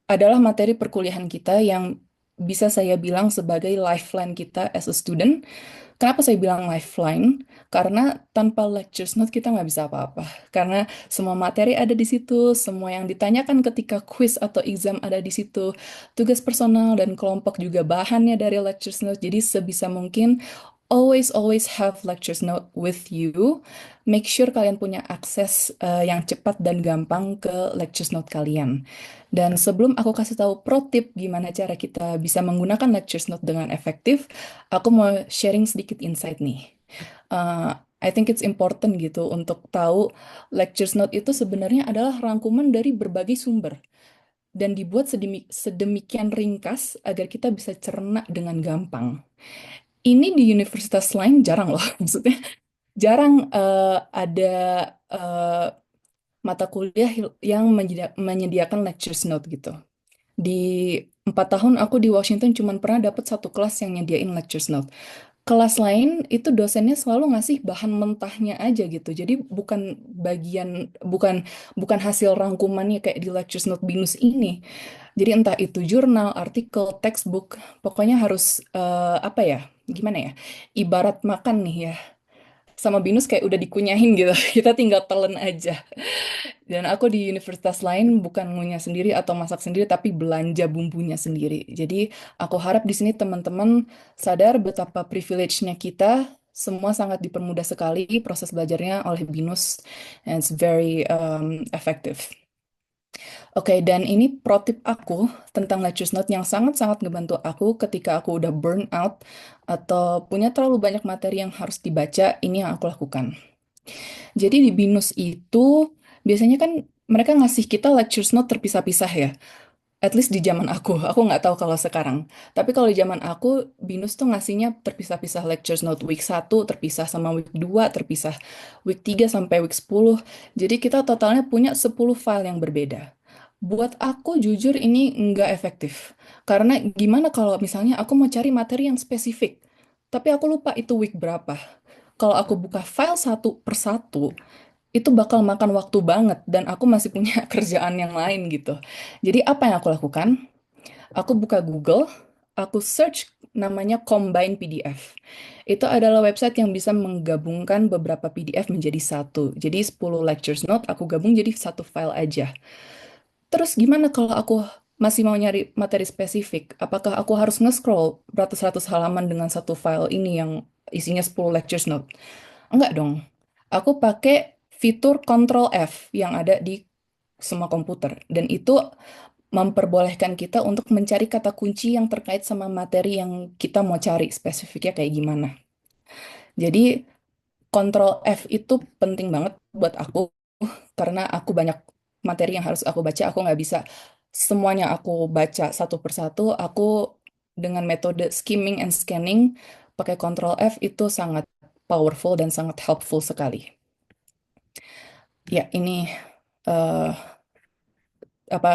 adalah materi perkuliahan kita yang bisa saya bilang sebagai lifeline kita as a student. Kenapa saya bilang lifeline? Karena tanpa lectures note kita nggak bisa apa-apa. Karena semua materi ada di situ, semua yang ditanyakan ketika quiz atau exam ada di situ, tugas personal dan kelompok juga bahannya dari lectures note. Jadi sebisa mungkin always have lectures note with you. Make sure kalian punya akses yang cepat dan gampang ke lectures note kalian. Dan sebelum aku kasih tahu pro tip gimana cara kita bisa menggunakan lectures note dengan efektif, aku mau sharing sedikit insight nih. I think it's important gitu untuk tahu lectures note itu sebenarnya adalah rangkuman dari berbagai sumber dan dibuat sedemikian ringkas agar kita bisa cerna dengan gampang. Ini di universitas lain jarang loh, maksudnya jarang ada eh, mata kuliah yang menyediakan lectures note gitu. Di 4 tahun aku di Washington cuma pernah dapat satu kelas yang nyediain lectures note. Kelas lain itu dosennya selalu ngasih bahan mentahnya aja gitu. Jadi bukan hasil rangkumannya kayak di lectures note BINUS ini. Jadi entah itu jurnal, artikel, textbook, pokoknya harus apa ya? Gimana ya? Ibarat makan nih ya. Sama BINUS kayak udah dikunyahin gitu. Kita tinggal telan aja. Dan aku di universitas lain bukan ngunyah sendiri atau masak sendiri, tapi belanja bumbunya sendiri. Jadi aku harap di sini teman-teman sadar betapa privilege-nya kita. Semua sangat dipermudah sekali proses belajarnya oleh BINUS, and it's very effective. Oke, dan ini pro tip aku tentang lectures note yang sangat-sangat ngebantu aku ketika aku udah burn out atau punya terlalu banyak materi yang harus dibaca, ini yang aku lakukan. Jadi di BINUS itu biasanya kan mereka ngasih kita lectures note terpisah-pisah ya. At least di zaman aku nggak tahu kalau sekarang. Tapi kalau di zaman aku, BINUS tuh ngasihnya terpisah-pisah lectures note week 1 terpisah sama week 2 terpisah week 3 sampai week 10. Jadi kita totalnya punya 10 file yang berbeda. Buat aku jujur ini nggak efektif. Karena gimana kalau misalnya aku mau cari materi yang spesifik, tapi aku lupa itu week berapa. Kalau aku buka file satu per satu, itu bakal makan waktu banget dan aku masih punya kerjaan yang lain gitu. Jadi apa yang aku lakukan? Aku buka Google, aku search namanya Combine PDF. Itu adalah website yang bisa menggabungkan beberapa PDF menjadi satu. Jadi 10 lectures note aku gabung jadi satu file aja. Terus gimana kalau aku masih mau nyari materi spesifik? Apakah aku harus nge-scroll beratus-ratus halaman dengan satu file ini yang isinya 10 lectures note? Enggak dong. Aku pakai fitur Control F yang ada di semua komputer. Dan itu memperbolehkan kita untuk mencari kata kunci yang terkait sama materi yang kita mau cari spesifiknya kayak gimana. Jadi Control F itu penting banget buat aku karena aku banyak materi yang harus aku baca. Aku nggak bisa semuanya aku baca satu persatu. Aku dengan metode skimming and scanning pakai Control F itu sangat powerful dan sangat helpful sekali. Ya, ini eh, apa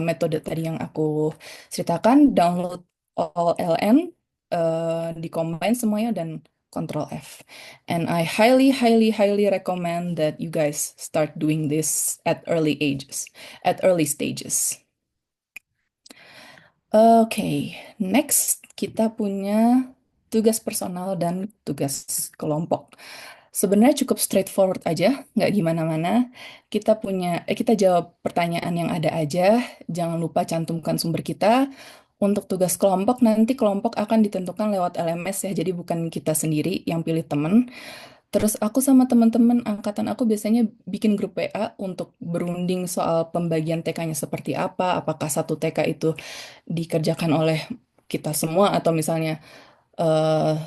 metode tadi yang aku ceritakan, download all LN, di combine semuanya dan Control F. And I highly recommend that you guys start doing this at early stages. Oke, next kita punya tugas personal dan tugas kelompok. Sebenarnya cukup straightforward aja, nggak gimana-mana. Kita jawab pertanyaan yang ada aja. Jangan lupa cantumkan sumber kita. Untuk tugas kelompok, nanti kelompok akan ditentukan lewat LMS ya, jadi bukan kita sendiri yang pilih temen. Terus aku sama teman-teman angkatan aku biasanya bikin grup WA untuk berunding soal pembagian TK-nya seperti apa, apakah satu TK itu dikerjakan oleh kita semua atau misalnya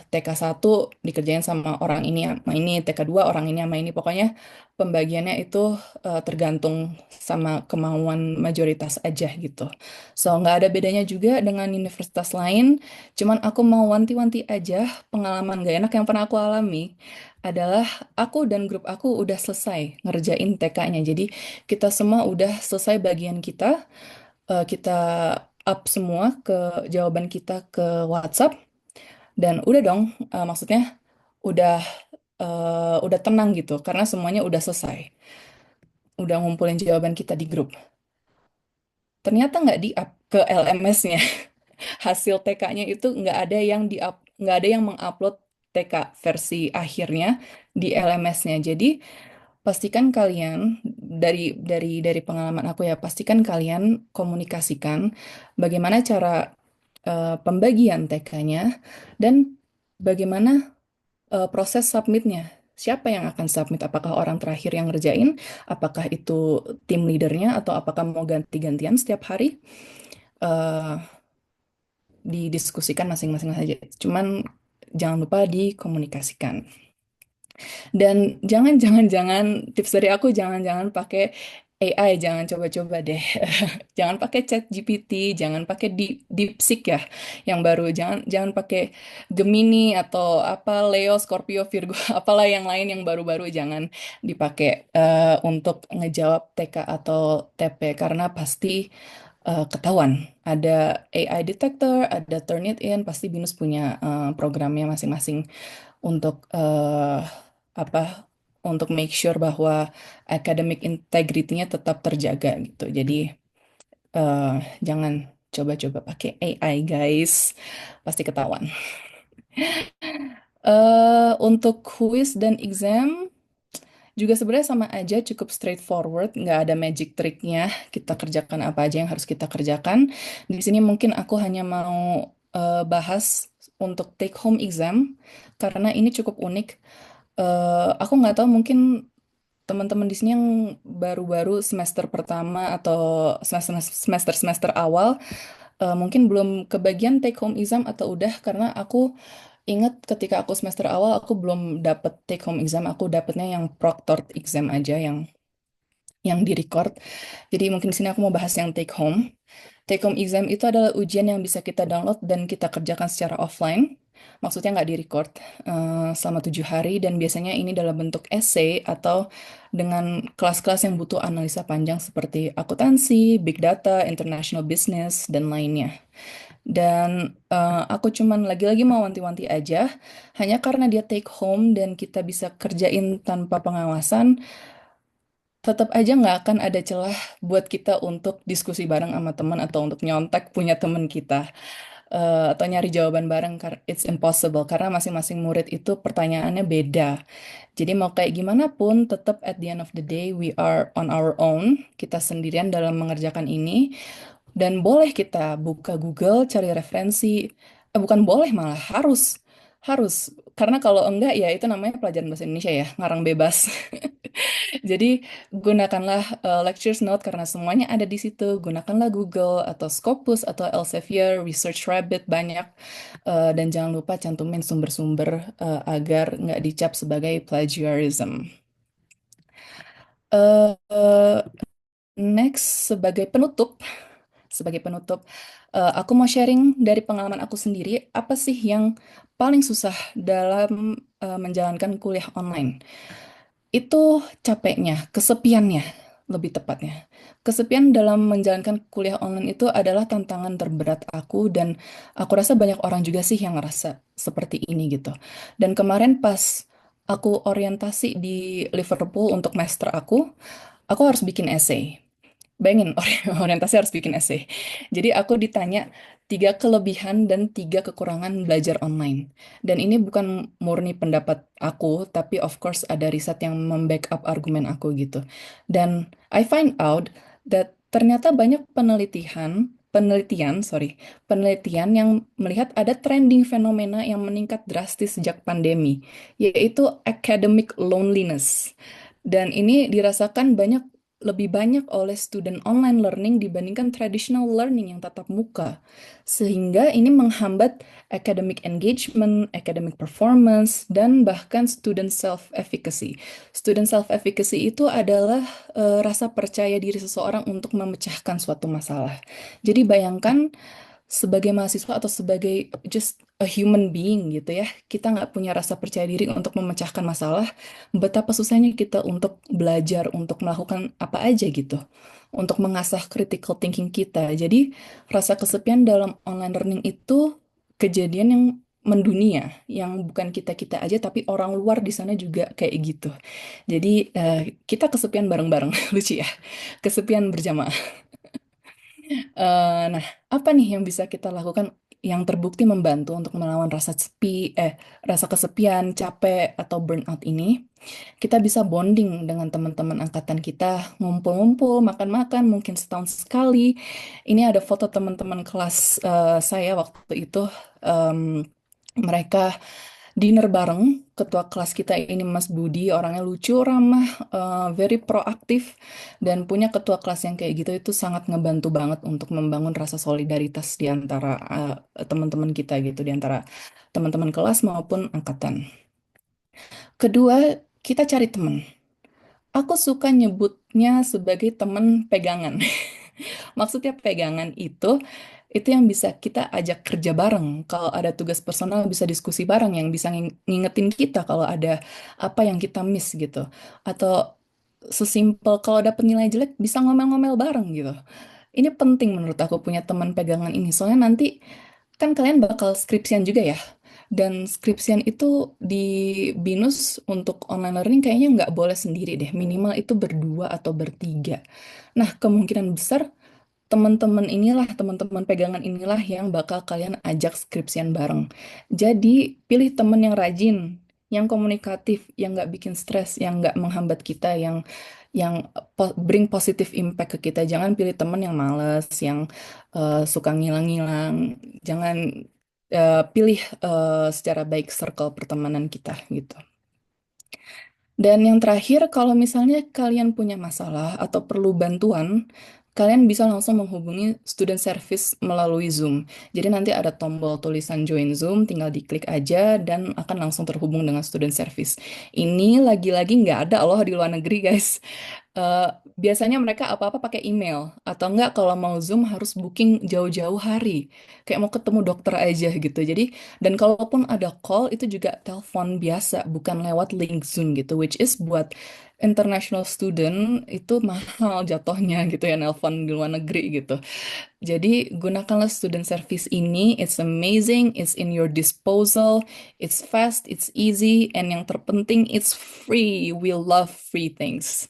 TK 1 dikerjain sama orang ini sama ini, TK 2 orang ini sama ini. Pokoknya pembagiannya itu tergantung sama kemauan mayoritas aja gitu. So, nggak ada bedanya juga dengan universitas lain. Cuman aku mau wanti-wanti aja pengalaman gak enak yang pernah aku alami adalah aku dan grup aku udah selesai ngerjain TK-nya. Jadi kita semua udah selesai bagian kita. Kita up semua ke jawaban kita ke WhatsApp dan udah dong, maksudnya udah udah tenang gitu karena semuanya udah selesai. Udah ngumpulin jawaban kita di grup. Ternyata nggak di-up ke LMS-nya. Hasil TK-nya itu nggak ada yang nggak ada yang mengupload TK versi akhirnya di LMS-nya. Jadi pastikan kalian dari pengalaman aku ya, pastikan kalian komunikasikan bagaimana cara pembagian TK-nya dan bagaimana proses submitnya. Siapa yang akan submit? Apakah orang terakhir yang ngerjain? Apakah itu tim leadernya? Atau apakah mau ganti-gantian setiap hari? Eh, Didiskusikan masing-masing saja. Cuman jangan lupa dikomunikasikan. Dan jangan tips dari aku jangan pakai AI, jangan coba-coba deh. Jangan pakai Chat GPT, jangan pakai DeepSeek ya yang baru. Jangan jangan pakai Gemini atau apa Leo, Scorpio, Virgo, apalah yang lain yang baru-baru jangan dipakai untuk ngejawab TK atau TP karena pasti ketahuan. Ada AI detector, ada Turnitin, pasti BINUS punya programnya masing-masing untuk apa untuk make sure bahwa academic integrity-nya tetap terjaga gitu. Jadi eh, jangan coba-coba pakai AI guys, pasti ketahuan. Untuk quiz dan exam juga sebenarnya sama aja, cukup straightforward, nggak ada magic triknya. Kita kerjakan apa aja yang harus kita kerjakan. Di sini mungkin aku hanya mau bahas untuk take home exam karena ini cukup unik. Aku nggak tahu mungkin teman-teman di sini yang baru-baru semester pertama atau semester awal mungkin belum kebagian take home exam atau udah karena aku ingat ketika aku semester awal aku belum dapet take home exam, aku dapetnya yang proctored exam aja yang di record. Jadi mungkin di sini aku mau bahas yang take home. Take home exam itu adalah ujian yang bisa kita download dan kita kerjakan secara offline. Maksudnya nggak di-record selama 7 hari dan biasanya ini dalam bentuk essay atau dengan kelas-kelas yang butuh analisa panjang seperti akuntansi, big data, international business, dan lainnya. Dan aku cuman lagi-lagi mau wanti-wanti aja, hanya karena dia take home dan kita bisa kerjain tanpa pengawasan, tetap aja nggak akan ada celah buat kita untuk diskusi bareng sama teman atau untuk nyontek punya teman kita atau nyari jawaban bareng karena it's impossible karena masing-masing murid itu pertanyaannya beda. Jadi mau kayak gimana pun tetap at the end of the day we are on our own. Kita sendirian dalam mengerjakan ini dan boleh kita buka Google cari referensi. Bukan boleh malah harus harus karena kalau enggak ya itu namanya pelajaran bahasa Indonesia ya, ngarang bebas. Jadi gunakanlah lectures note karena semuanya ada di situ. Gunakanlah Google atau Scopus atau Elsevier, Research Rabbit banyak. Dan jangan lupa cantumin sumber-sumber agar nggak dicap sebagai plagiarism. Eh, eh, Next, sebagai penutup, aku mau sharing dari pengalaman aku sendiri, apa sih yang paling susah dalam menjalankan kuliah online? Itu capeknya, kesepiannya, lebih tepatnya. Kesepian dalam menjalankan kuliah online itu adalah tantangan terberat aku dan aku rasa banyak orang juga sih yang ngerasa seperti ini gitu. Dan kemarin pas aku orientasi di Liverpool untuk master aku harus bikin essay. Bayangin, orientasi harus bikin essay. Jadi aku ditanya 3 kelebihan dan 3 kekurangan belajar online. Dan ini bukan murni pendapat aku, tapi of course ada riset yang membackup argumen aku gitu. Dan I find out that ternyata banyak penelitian penelitian yang melihat ada trending fenomena yang meningkat drastis sejak pandemi, yaitu academic loneliness. Dan ini dirasakan lebih banyak oleh student online learning dibandingkan traditional learning yang tatap muka. Sehingga ini menghambat academic engagement, academic performance, dan bahkan student self-efficacy. Student self-efficacy itu adalah rasa percaya diri seseorang untuk memecahkan suatu masalah. Jadi bayangkan sebagai mahasiswa atau sebagai just a human being gitu ya, kita nggak punya rasa percaya diri untuk memecahkan masalah, betapa susahnya kita untuk belajar, untuk melakukan apa aja gitu, untuk mengasah critical thinking kita. Jadi rasa kesepian dalam online learning itu kejadian yang mendunia, yang bukan kita-kita aja, tapi orang luar di sana juga kayak gitu. Jadi kita kesepian bareng-bareng, lucu ya, kesepian berjamaah. Nah, apa nih yang bisa kita lakukan yang terbukti membantu untuk melawan rasa kesepian, capek, atau burnout ini? Kita bisa bonding dengan teman-teman angkatan kita, ngumpul-ngumpul, makan-makan, mungkin setahun sekali. Ini ada foto teman-teman kelas saya waktu itu. em, Mereka dinner bareng. Ketua kelas kita ini Mas Budi, orangnya lucu, ramah, very proaktif, dan punya ketua kelas yang kayak gitu itu sangat ngebantu banget untuk membangun rasa solidaritas di antara teman-teman kita gitu, di antara teman-teman kelas maupun angkatan. Kedua, kita cari teman. Aku suka nyebutnya sebagai teman pegangan. Maksudnya pegangan itu yang bisa kita ajak kerja bareng. Kalau ada tugas personal bisa diskusi bareng yang bisa ngingetin kita kalau ada apa yang kita miss gitu. Atau sesimpel kalau ada penilaian jelek bisa ngomel-ngomel bareng gitu. Ini penting menurut aku punya teman pegangan ini. Soalnya nanti kan kalian bakal skripsian juga ya. Dan skripsian itu di BINUS untuk online learning kayaknya nggak boleh sendiri deh. Minimal itu berdua atau bertiga. Nah, kemungkinan besar teman-teman pegangan inilah yang bakal kalian ajak skripsian bareng. Jadi, pilih teman yang rajin, yang komunikatif, yang nggak bikin stres, yang nggak menghambat kita, yang bring positive impact ke kita. Jangan pilih teman yang males, yang suka ngilang-ngilang. Jangan pilih secara baik circle pertemanan kita gitu. Dan yang terakhir, kalau misalnya kalian punya masalah atau perlu bantuan, kalian bisa langsung menghubungi student service melalui Zoom. Jadi nanti ada tombol tulisan join Zoom, tinggal diklik aja dan akan langsung terhubung dengan student service. Ini lagi-lagi nggak ada loh di luar negeri, guys. Eh, Biasanya mereka apa-apa pakai email atau enggak kalau mau Zoom harus booking jauh-jauh hari. Kayak mau ketemu dokter aja gitu. Jadi dan kalaupun ada call itu juga telepon biasa bukan lewat link Zoom gitu, which is buat international student itu mahal jatuhnya gitu ya nelpon di luar negeri gitu. Jadi gunakanlah student service ini, it's amazing, it's in your disposal, it's fast, it's easy, and yang terpenting it's free. We love free things.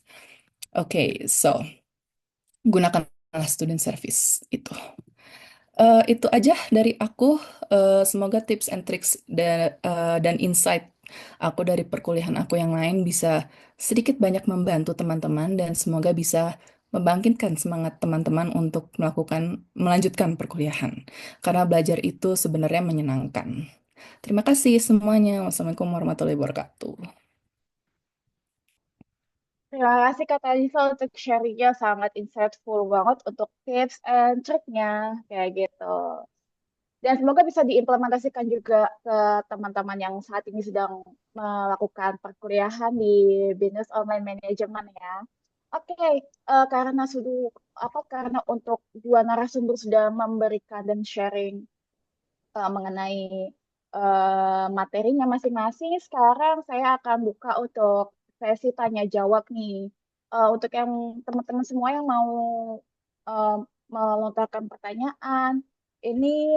Oke, so gunakanlah student service itu. Itu aja dari aku. Semoga tips and tricks dan insight aku dari perkuliahan aku yang lain bisa sedikit banyak membantu teman-teman dan semoga bisa membangkitkan semangat teman-teman untuk melanjutkan perkuliahan. Karena belajar itu sebenarnya menyenangkan. Terima kasih semuanya. Wassalamualaikum warahmatullahi wabarakatuh. Terima kasih Kak Talisa untuk sharingnya sangat insightful banget untuk tips and triknya kayak gitu. Dan semoga bisa diimplementasikan juga ke teman-teman yang saat ini sedang melakukan perkuliahan di Business Online Management ya. Oke, karena karena untuk dua narasumber sudah memberikan dan sharing mengenai materinya masing-masing, sekarang saya akan buka untuk sesi tanya jawab nih. Untuk yang teman-teman semua yang mau eh, melontarkan pertanyaan, ini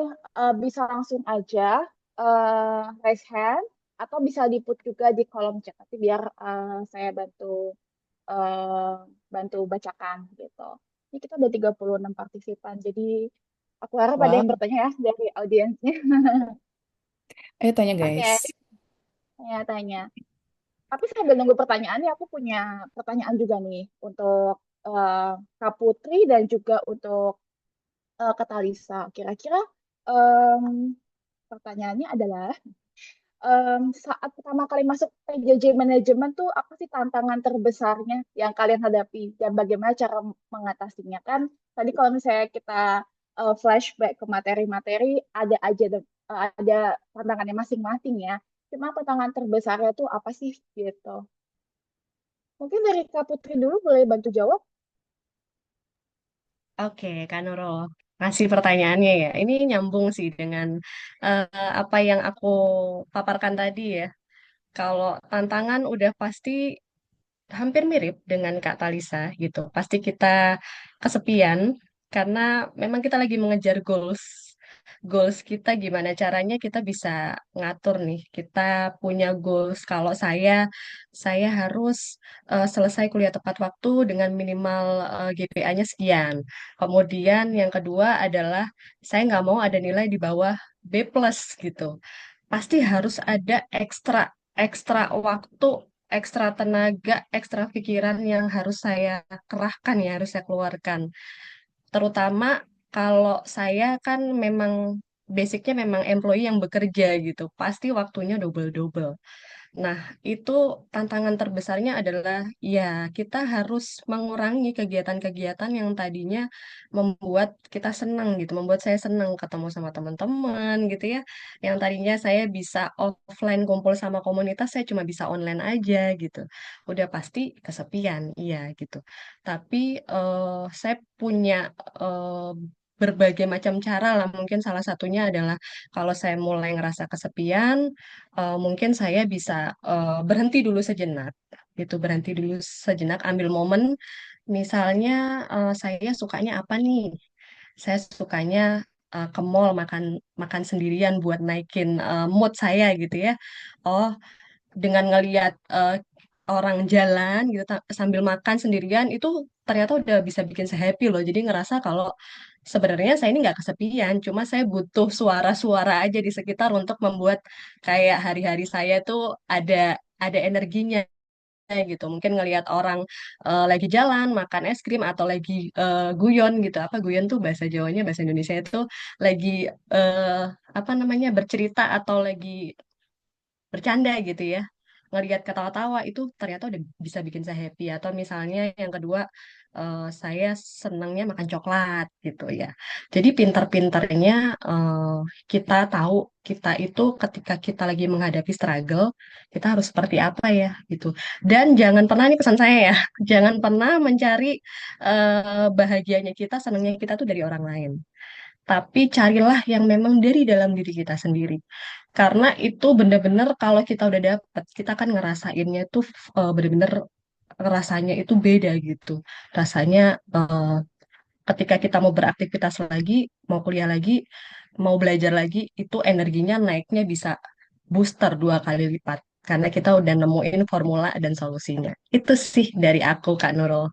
bisa langsung aja raise hand atau bisa di-put juga di kolom chat. Nanti biar saya eh, bantu bacakan gitu. Ini kita ada 36 partisipan, jadi aku harap ada Wow. yang bertanya ya dari audiensnya. Ayo tanya Oke, guys. tanya-tanya. Tapi sambil nunggu pertanyaannya, aku punya pertanyaan juga nih untuk Kak Putri dan juga untuk ke Talisa. Kira-kira em, pertanyaannya adalah saat pertama kali masuk PJJ manajemen tuh apa sih tantangan terbesarnya yang kalian hadapi dan bagaimana cara mengatasinya kan? Tadi kalau misalnya kita flashback ke materi-materi ada aja ada tantangannya masing-masing ya. Cuma tantangan terbesarnya tuh apa sih gitu? Mungkin dari Kak Putri dulu boleh bantu jawab? Oke, Kak Nurul. Kasih pertanyaannya ya. Ini nyambung sih dengan apa yang aku paparkan tadi ya. Kalau tantangan udah pasti hampir mirip dengan Kak Talisa gitu. Pasti kita kesepian karena memang kita lagi mengejar goals. Goals kita gimana caranya kita bisa ngatur nih. Kita punya goals kalau saya harus selesai kuliah tepat waktu dengan minimal GPA-nya sekian. Kemudian yang kedua adalah saya nggak mau ada nilai di bawah B plus gitu. Pasti harus ada ekstra ekstra waktu, ekstra tenaga, ekstra pikiran yang harus saya kerahkan ya, harus saya keluarkan. Terutama kalau saya kan memang basicnya memang employee yang bekerja gitu, pasti waktunya double-double. Nah, itu tantangan terbesarnya adalah ya kita harus mengurangi kegiatan-kegiatan yang tadinya membuat kita senang gitu, membuat saya senang ketemu sama teman-teman gitu ya. Yang tadinya saya bisa offline kumpul sama komunitas, saya cuma bisa online aja gitu. Udah pasti kesepian, iya gitu. Tapi saya punya eh, berbagai macam cara lah. Mungkin salah satunya adalah kalau saya mulai ngerasa kesepian, mungkin saya bisa berhenti dulu sejenak, gitu, berhenti dulu sejenak, ambil momen, misalnya saya sukanya apa nih? Saya sukanya ke mall makan makan sendirian buat naikin mood saya gitu ya. Oh, dengan ngelihat orang jalan gitu sambil makan sendirian itu ternyata udah bisa bikin saya happy loh. Jadi ngerasa kalau sebenarnya saya ini nggak kesepian, cuma saya butuh suara-suara aja di sekitar untuk membuat kayak hari-hari saya tuh ada energinya gitu. Mungkin ngelihat orang lagi jalan makan es krim atau lagi guyon gitu. Apa guyon tuh bahasa Jawanya, bahasa Indonesia itu lagi eh, apa namanya bercerita atau lagi bercanda gitu ya, ngelihat ketawa-tawa itu ternyata udah bisa bikin saya happy. Atau misalnya yang kedua, saya senangnya makan coklat gitu ya. Jadi pintar-pintarnya eh, kita tahu kita itu ketika kita lagi menghadapi struggle kita harus seperti apa ya gitu. Dan jangan pernah, ini pesan saya ya, jangan pernah mencari bahagianya kita, senangnya kita tuh dari orang lain, tapi carilah yang memang dari dalam diri kita sendiri. Karena itu benar-benar kalau kita udah dapet, kita kan ngerasainnya tuh benar-benar rasanya itu beda gitu. Rasanya ketika kita mau beraktivitas lagi, mau kuliah lagi, mau belajar lagi, itu energinya naiknya bisa booster 2 kali lipat. Karena kita udah nemuin formula dan solusinya. Itu sih dari aku, Kak Nurul.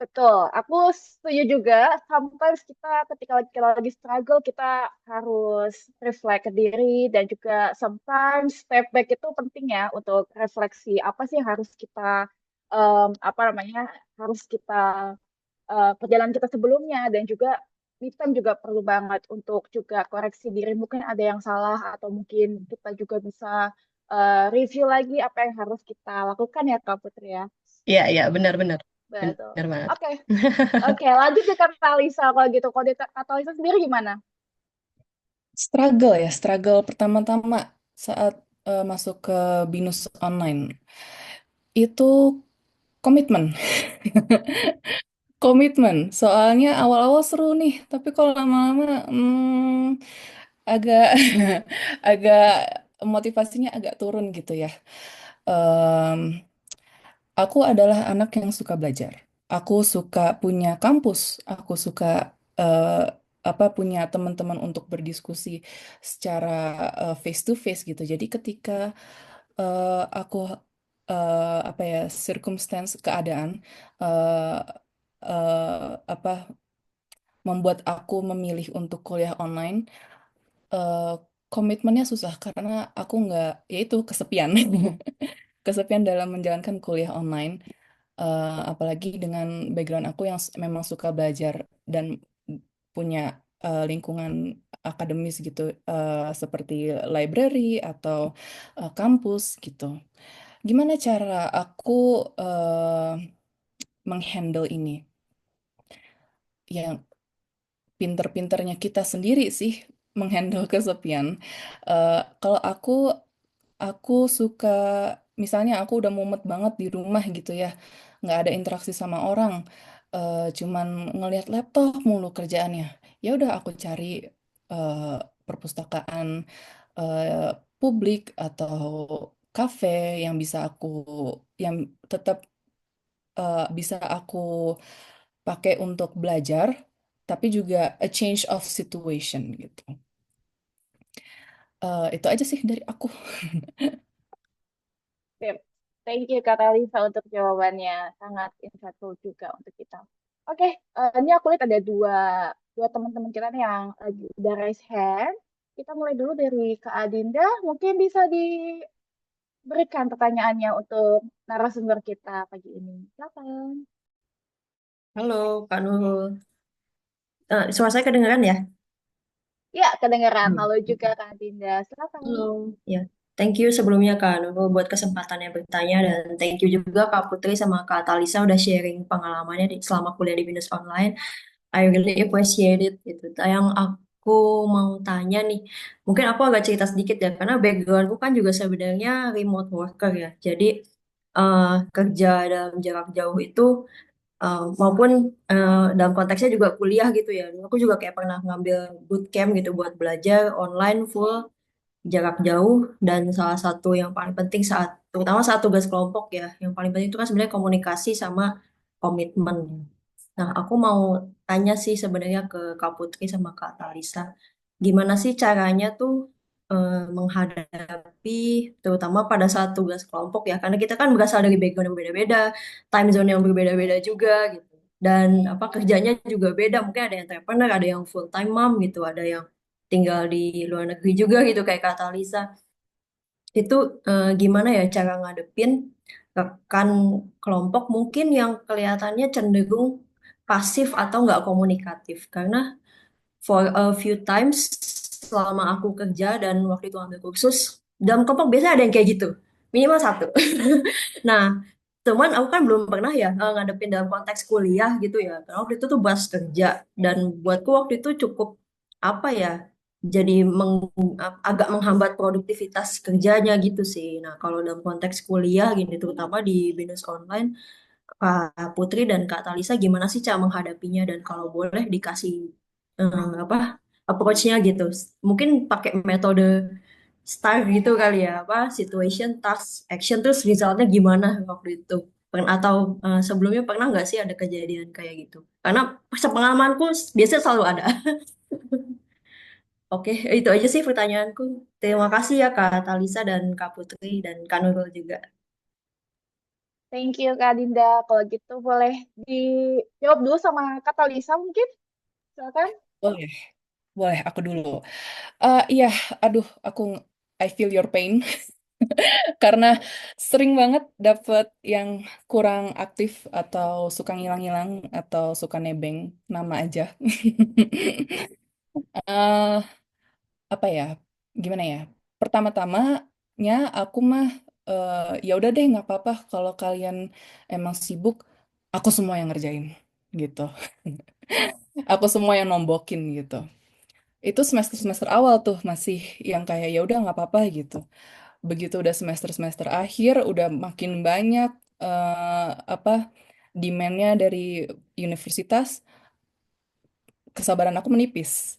Betul, aku setuju juga. Sometimes kita ketika kita lagi struggle, kita harus reflect ke diri dan juga sometimes step back itu penting ya untuk refleksi apa sih yang harus kita apa namanya harus kita perjalanan kita sebelumnya dan juga me time juga perlu banget untuk juga koreksi diri. Mungkin ada yang salah atau mungkin kita juga bisa review lagi apa yang harus kita lakukan ya Kak Putri ya. Iya, iya, benar-benar. Betul. Benar banget. Oke. Oke, lanjut ke Katalisa kalau gitu. Kalau di Katalisa sendiri gimana? Struggle ya, struggle pertama-tama saat masuk ke BINUS online. Itu komitmen. Komitmen. Soalnya awal-awal seru nih, tapi kalau lama-lama agak agak motivasinya agak turun gitu ya. Em, aku adalah anak yang suka belajar. Aku suka punya kampus. Aku suka eh, apa punya teman-teman untuk berdiskusi secara face to face gitu. Jadi ketika aku apa ya circumstance keadaan eh, apa membuat aku memilih untuk kuliah online, eh, komitmennya susah karena aku nggak, yaitu kesepian, kesepian dalam menjalankan kuliah online. Apalagi dengan background aku yang memang suka belajar dan punya lingkungan akademis gitu, seperti library atau kampus gitu. Gimana cara aku menghandle ini? Yang pinter-pinternya kita sendiri sih menghandle kesepian. Kalau aku suka, misalnya aku udah mumet banget di rumah gitu ya, nggak ada interaksi sama orang, cuman ngelihat laptop mulu kerjaannya. Ya udah aku cari eh, perpustakaan eh, publik atau kafe yang bisa yang tetap bisa aku pakai untuk belajar, tapi juga a change of situation gitu. Itu aja sih dari aku. Sip. Thank you Kak Talisa untuk jawabannya. Sangat insightful juga untuk kita. Oke, ini aku lihat ada dua teman-teman kita nih yang lagi udah raise hand. Kita mulai dulu dari Kak Adinda. Mungkin bisa diberikan pertanyaannya untuk narasumber kita pagi ini. Silakan. Halo, Kak Nurul. Suara saya kedengeran ya? Ya, kedengeran. Hmm. Halo juga Kak Adinda. Silakan. Halo, ya. Thank you sebelumnya Kak Nurul buat kesempatannya bertanya dan thank you juga Kak Putri sama Kak Talisa udah sharing pengalamannya selama kuliah di Binus Online. I really appreciate it. Gitu. Yang aku mau tanya nih, mungkin aku agak cerita sedikit ya, karena backgroundku kan juga sebenarnya remote worker ya. Jadi eh, kerja dalam jarak jauh itu maupun dalam konteksnya juga kuliah gitu ya. Aku juga kayak pernah ngambil bootcamp gitu buat belajar online full jarak jauh dan salah satu yang paling penting saat terutama saat tugas kelompok ya, yang paling penting itu kan sebenarnya komunikasi sama komitmen. Nah, aku mau tanya sih sebenarnya ke Kak Putri sama Kak Talisa, gimana sih caranya tuh menghadapi terutama pada saat tugas kelompok ya, karena kita kan berasal dari background yang berbeda-beda, time zone yang berbeda-beda juga gitu. Dan apa kerjanya juga beda, mungkin ada yang entrepreneur, ada yang full time mom gitu, ada yang tinggal di luar negeri juga gitu kayak Kak Talisa. Itu gimana ya cara ngadepin rekan kelompok mungkin yang kelihatannya cenderung pasif atau nggak komunikatif karena for a few times selama aku kerja dan waktu itu ambil kursus dalam kelompok biasanya ada yang kayak gitu minimal satu. Nah, cuman aku kan belum pernah ya ngadepin dalam konteks kuliah gitu ya. Karena waktu itu tuh bahas kerja dan buatku waktu itu cukup apa ya? Jadi agak menghambat produktivitas kerjanya gitu sih. Nah, kalau dalam konteks kuliah gini terutama di Binus Online, Kak Putri dan Kak Talisa gimana sih cara menghadapinya dan kalau boleh dikasih apa approach-nya gitu. Mungkin pakai metode STAR gitu kali ya, apa situation, task, action terus resultnya gimana waktu itu. Atau sebelumnya pernah nggak sih ada kejadian kayak gitu? Karena sepengalamanku biasanya selalu ada. Oke, itu aja sih pertanyaanku. Terima kasih ya Kak Talisa dan Kak Putri dan Kak Nurul juga. Thank you Kak Adinda. Kalau gitu boleh dijawab dulu sama Kak Talisa mungkin. Silakan. Boleh, boleh aku dulu. Iya, aduh, I feel your pain karena sering banget dapet yang kurang aktif atau suka ngilang-ngilang atau suka nebeng nama aja. Eh, apa ya? Gimana ya? Pertama-tamanya aku mah ya udah deh nggak apa-apa kalau kalian emang sibuk, aku semua yang ngerjain gitu. Aku semua yang nombokin gitu. Itu semester-semester awal tuh masih yang kayak ya udah nggak apa-apa gitu. Begitu udah semester-semester akhir udah makin banyak apa demand-nya dari universitas, kesabaran aku menipis.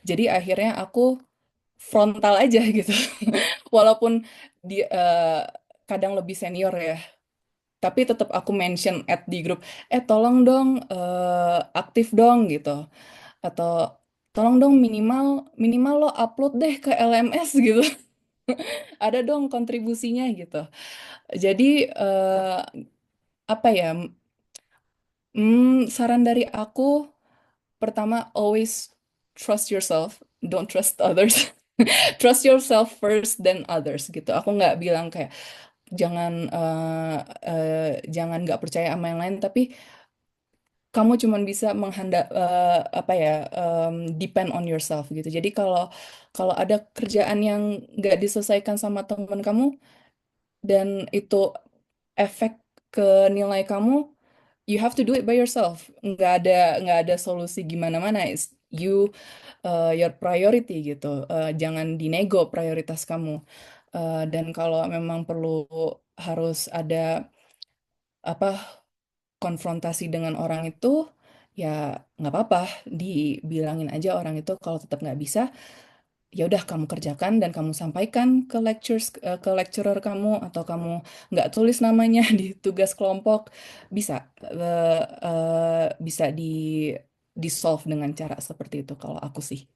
Jadi akhirnya aku frontal aja gitu. Walaupun di kadang lebih senior ya, tapi tetap aku mention di grup, tolong dong aktif dong gitu. Atau tolong dong minimal minimal lo upload deh ke LMS gitu. Ada dong kontribusinya gitu. Jadi apa ya? Saran dari aku pertama always trust yourself, don't trust others. Trust yourself first then others gitu. Aku nggak bilang kayak jangan jangan nggak percaya sama yang lain, tapi kamu cuman bisa apa ya, depend on yourself gitu. Jadi kalau kalau ada kerjaan yang nggak diselesaikan sama teman kamu dan itu efek ke nilai kamu, you have to do it by yourself. Nggak ada solusi gimana-mana. It's your priority gitu. Jangan dinego prioritas kamu. Dan kalau memang perlu harus ada apa konfrontasi dengan orang itu, ya nggak apa-apa, dibilangin aja orang itu kalau tetap nggak bisa, ya udah kamu kerjakan dan kamu sampaikan ke ke lecturer kamu, atau kamu nggak tulis namanya di tugas kelompok, bisa bisa di solve dengan cara seperti itu kalau aku sih.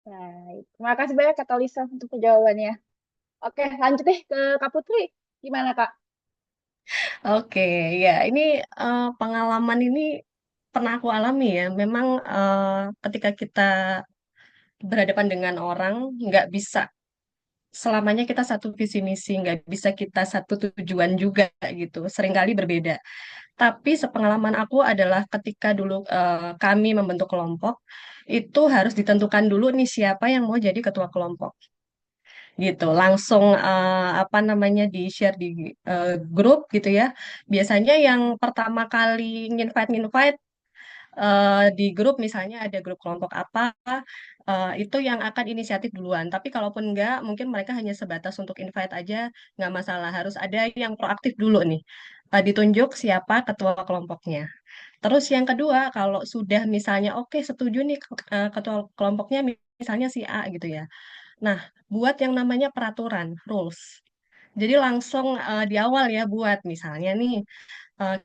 Baik, terima kasih banyak Kak Talisa untuk jawabannya. Oke, lanjut deh ke Kak Putri. Gimana Kak? Oke, ya ini pengalaman ini pernah aku alami ya. Memang ketika kita berhadapan dengan orang, nggak bisa selamanya kita satu visi misi, nggak bisa kita satu tujuan juga gitu. Seringkali berbeda. Tapi sepengalaman aku adalah ketika dulu kami membentuk kelompok, itu harus ditentukan dulu nih siapa yang mau jadi ketua kelompok gitu. Langsung apa namanya di-share di grup gitu ya. Biasanya yang pertama kali nginvite di grup, misalnya ada grup kelompok apa, itu yang akan inisiatif duluan. Tapi kalaupun enggak, mungkin mereka hanya sebatas untuk invite aja, nggak masalah. Harus ada yang proaktif dulu nih. Ditunjuk siapa ketua kelompoknya. Terus yang kedua, kalau sudah misalnya oke setuju nih ketua kelompoknya misalnya si A gitu ya. Nah, buat yang namanya peraturan, rules. Jadi langsung di awal ya buat misalnya nih eh,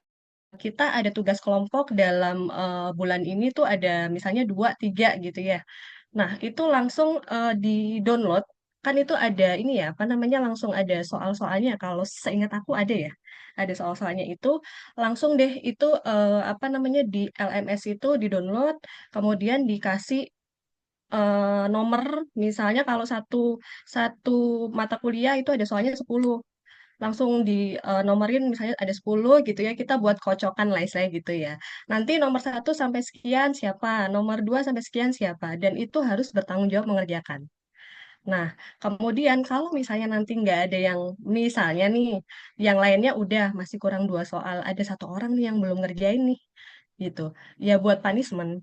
kita ada tugas kelompok dalam bulan ini tuh ada misalnya dua, tiga gitu ya. Nah, itu langsung di-download. Kan itu ada ini ya, apa namanya, langsung ada soal-soalnya. Kalau seingat aku ada ya, ada soal-soalnya itu. Langsung deh itu, apa namanya, di LMS itu di-download, kemudian dikasih nomor, misalnya kalau satu, satu mata kuliah itu ada soalnya 10 langsung di nomorin misalnya ada 10 gitu ya kita buat kocokan lah istilahnya gitu ya nanti nomor satu sampai sekian siapa nomor 2 sampai sekian siapa dan itu harus bertanggung jawab mengerjakan nah kemudian kalau misalnya nanti nggak ada yang misalnya nih yang lainnya udah masih kurang 2 soal ada satu orang nih yang belum ngerjain nih gitu ya buat punishment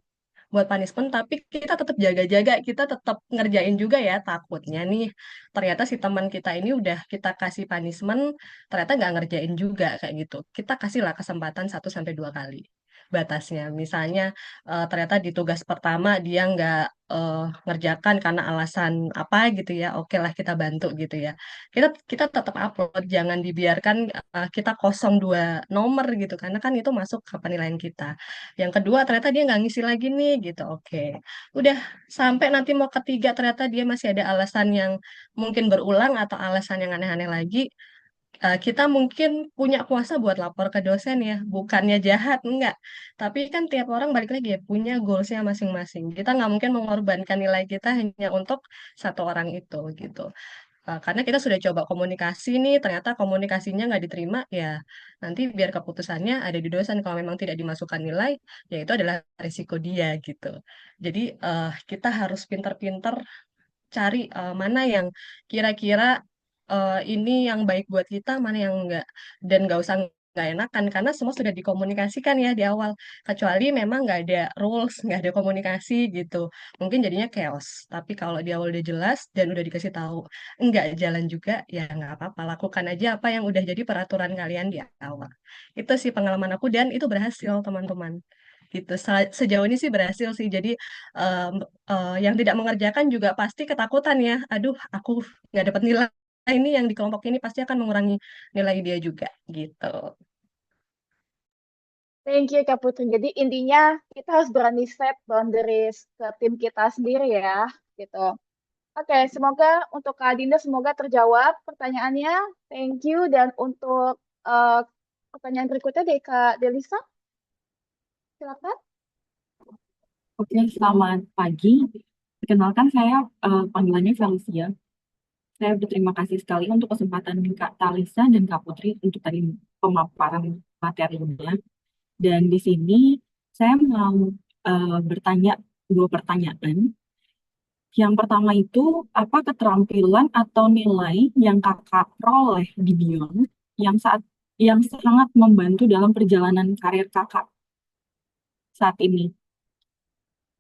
tapi kita tetap jaga-jaga kita tetap ngerjain juga ya takutnya nih ternyata si teman kita ini udah kita kasih punishment ternyata nggak ngerjain juga kayak gitu kita kasihlah kesempatan 1 sampai 2 kali batasnya misalnya ternyata di tugas pertama dia nggak ngerjakan karena alasan apa gitu ya oke lah kita bantu gitu ya kita kita tetap upload jangan dibiarkan kita kosong 2 nomor gitu karena kan itu masuk ke penilaian kita yang kedua ternyata dia nggak ngisi lagi nih gitu. Oke. Udah sampai nanti mau ketiga ternyata dia masih ada alasan yang mungkin berulang atau alasan yang aneh-aneh lagi. Kita mungkin punya kuasa buat lapor ke dosen ya, bukannya jahat, enggak. Tapi kan tiap orang balik lagi ya punya goalsnya masing-masing. Kita nggak mungkin mengorbankan nilai kita hanya untuk satu orang itu gitu. Karena kita sudah coba komunikasi nih, ternyata komunikasinya nggak diterima, ya nanti biar keputusannya ada di dosen. Kalau memang tidak dimasukkan nilai, ya itu adalah risiko dia gitu. Jadi kita harus pinter-pinter cari mana yang kira-kira ini yang baik buat kita, mana yang enggak. Dan nggak usah nggak enakan, karena semua sudah dikomunikasikan ya di awal. Kecuali memang nggak ada rules, nggak ada komunikasi gitu. Mungkin jadinya chaos. Tapi kalau di awal udah jelas dan udah dikasih tahu, nggak jalan juga, ya nggak apa-apa. Lakukan aja apa yang udah jadi peraturan kalian di awal. Itu sih pengalaman aku dan itu berhasil teman-teman gitu. Sejauh ini sih berhasil sih. Jadi em, yang tidak mengerjakan juga pasti ketakutan ya. Aduh, aku nggak dapat nilai ini yang di kelompok ini pasti akan mengurangi nilai dia juga gitu. Thank you Kak Putri. Jadi intinya kita harus berani set boundaries ke tim kita sendiri ya, gitu. Oke, semoga untuk Kak Dinda semoga terjawab pertanyaannya. Thank you dan untuk eh, pertanyaan berikutnya dari Kak Delisa, silakan. Oke, selamat pagi. Perkenalkan saya panggilannya Felicia. Saya berterima kasih sekali untuk kesempatan Kak Talisa dan Kak Putri untuk tadi pemaparan materinya. Dan di sini saya mau bertanya dua pertanyaan. Yang pertama itu, apa keterampilan atau nilai yang kakak peroleh di Beyond yang sangat membantu dalam perjalanan karir kakak saat ini?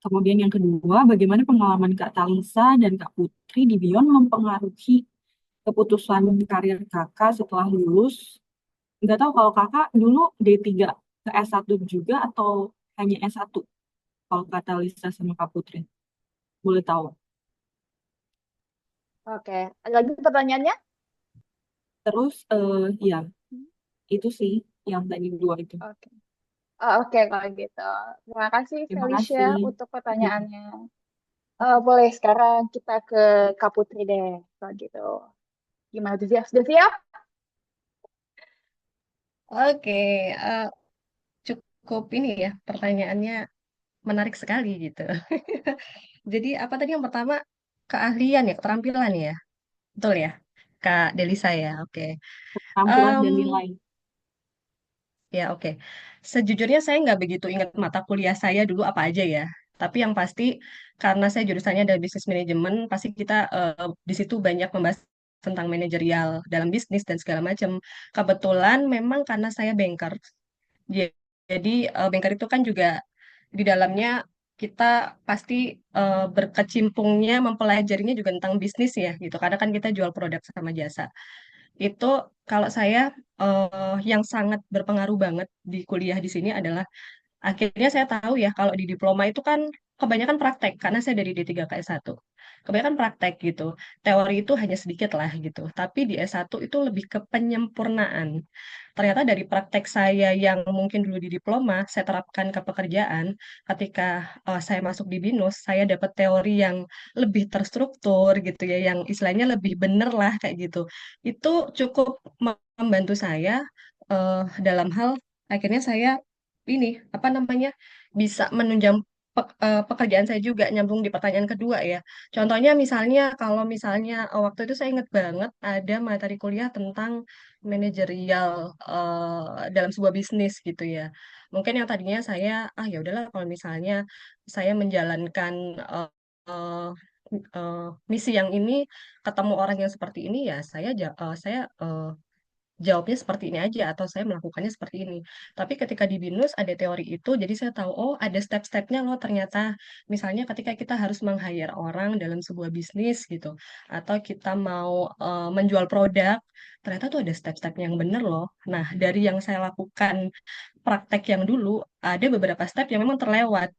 Kemudian yang kedua, bagaimana pengalaman Kak Talisa dan Kak Putri di Beyond mempengaruhi keputusan karir kakak setelah lulus? Nggak tahu kalau kakak dulu D3 ke S1 juga atau hanya S1? Kalau Kak Talisa sama Kak Putri, boleh tahu. Oke, ada lagi pertanyaannya? Terus, ya, itu sih yang tadi dua itu. Oke. Oh, oke, kalau gitu. Terima kasih, Terima Felicia, kasih. untuk pertanyaannya. Boleh, sekarang kita ke Kak Putri deh, kalau gitu. Gimana tuh, siap? Sudah siap? Oke, eh, cukup ini ya, pertanyaannya menarik sekali gitu. Jadi apa tadi yang pertama? Keahlian ya, keterampilan ya. Betul ya, Kak Delisa ya. Oke. Keterampilan Em, dan nilai. ya oke. Sejujurnya saya nggak begitu ingat mata kuliah saya dulu apa aja ya. Tapi yang pasti karena saya jurusannya dari bisnis manajemen, pasti kita di situ banyak membahas tentang manajerial dalam bisnis dan segala macam. Kebetulan memang karena saya banker, ja- jadi banker itu kan juga di dalamnya kita pasti berkecimpungnya mempelajarinya juga tentang bisnis ya gitu. Karena kan kita jual produk sama jasa. Itu kalau saya yang sangat berpengaruh banget di kuliah di sini adalah akhirnya saya tahu ya kalau di diploma itu kan kebanyakan praktek karena saya dari D3 ke S1. Kebanyakan praktek gitu. Teori itu hanya sedikit lah gitu. Tapi di S1 itu lebih ke penyempurnaan. Ternyata dari praktek saya yang mungkin dulu di diploma, saya terapkan ke pekerjaan. Ketika saya masuk di BINUS, saya dapat teori yang lebih terstruktur gitu ya, yang istilahnya lebih bener lah kayak gitu. Itu cukup membantu saya dalam hal akhirnya saya ini apa namanya bisa menunjang pekerjaan saya juga nyambung di pertanyaan kedua ya. Contohnya misalnya kalau misalnya waktu itu saya ingat banget ada materi kuliah tentang manajerial dalam sebuah bisnis gitu ya. Mungkin yang tadinya saya ya udahlah kalau misalnya saya menjalankan eh, eh, eh, misi yang ini ketemu orang yang seperti ini ya saya jawabnya seperti ini aja atau saya melakukannya seperti ini. Tapi ketika di BINUS ada teori itu, jadi saya tahu oh ada step-stepnya loh ternyata. Misalnya ketika kita harus meng-hire orang dalam sebuah bisnis gitu, atau kita mau menjual produk, ternyata tuh ada step-step yang bener loh. Nah, dari yang saya lakukan praktek yang dulu, ada beberapa step yang memang terlewat.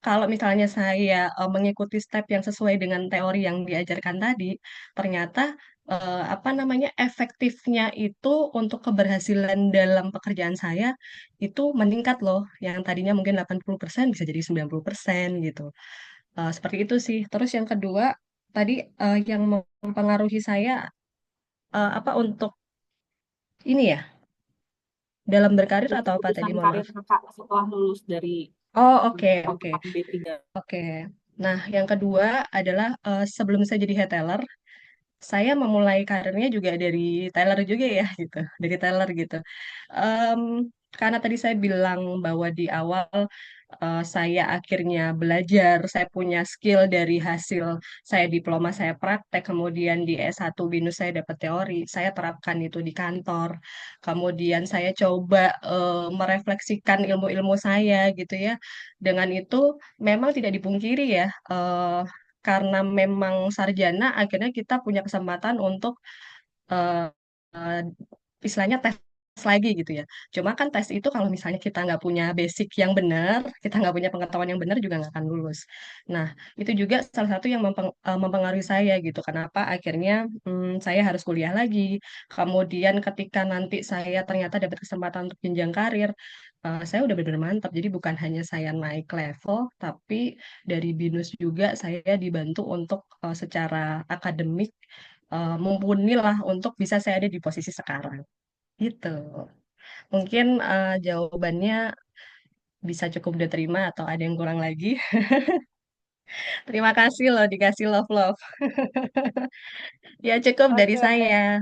Kalau misalnya saya mengikuti step yang sesuai dengan teori yang diajarkan tadi, ternyata apa namanya efektifnya itu untuk keberhasilan dalam pekerjaan saya itu meningkat loh. Yang tadinya mungkin 80% bisa jadi 90% gitu. Seperti itu sih. Terus yang kedua, tadi yang mempengaruhi saya apa untuk ini ya, dalam berkarir Dan atau apa tadi, keputusan mohon karir maaf. kakak setelah lulus dari Oh, oke, oke. program B3. Oke. Nah, yang kedua adalah sebelum saya jadi head teller, saya memulai karirnya juga dari teller juga ya gitu, dari teller gitu. Em, karena tadi saya bilang bahwa di awal saya akhirnya belajar, saya punya skill dari hasil saya diploma, saya praktek, kemudian di S1 BINUS saya dapat teori, saya terapkan itu di kantor. Kemudian saya coba merefleksikan ilmu-ilmu saya gitu ya. Dengan itu memang tidak dipungkiri ya, karena memang sarjana akhirnya kita punya kesempatan untuk eh, eh, istilahnya tes lagi gitu ya. Cuma kan tes itu kalau misalnya kita nggak punya basic yang benar, kita nggak punya pengetahuan yang benar juga nggak akan lulus. Nah, itu juga salah satu yang mempengaruhi saya gitu. Kenapa akhirnya saya harus kuliah lagi. Kemudian ketika nanti saya ternyata dapat kesempatan untuk jenjang karir, saya udah benar-benar mantap. Jadi bukan hanya saya naik level, tapi dari BINUS juga saya dibantu untuk secara akademik mumpuni lah untuk bisa saya ada di posisi sekarang. Gitu. Mungkin jawabannya bisa cukup diterima atau ada yang kurang lagi. Terima kasih loh dikasih love-love. Ya cukup dari Oke, saya.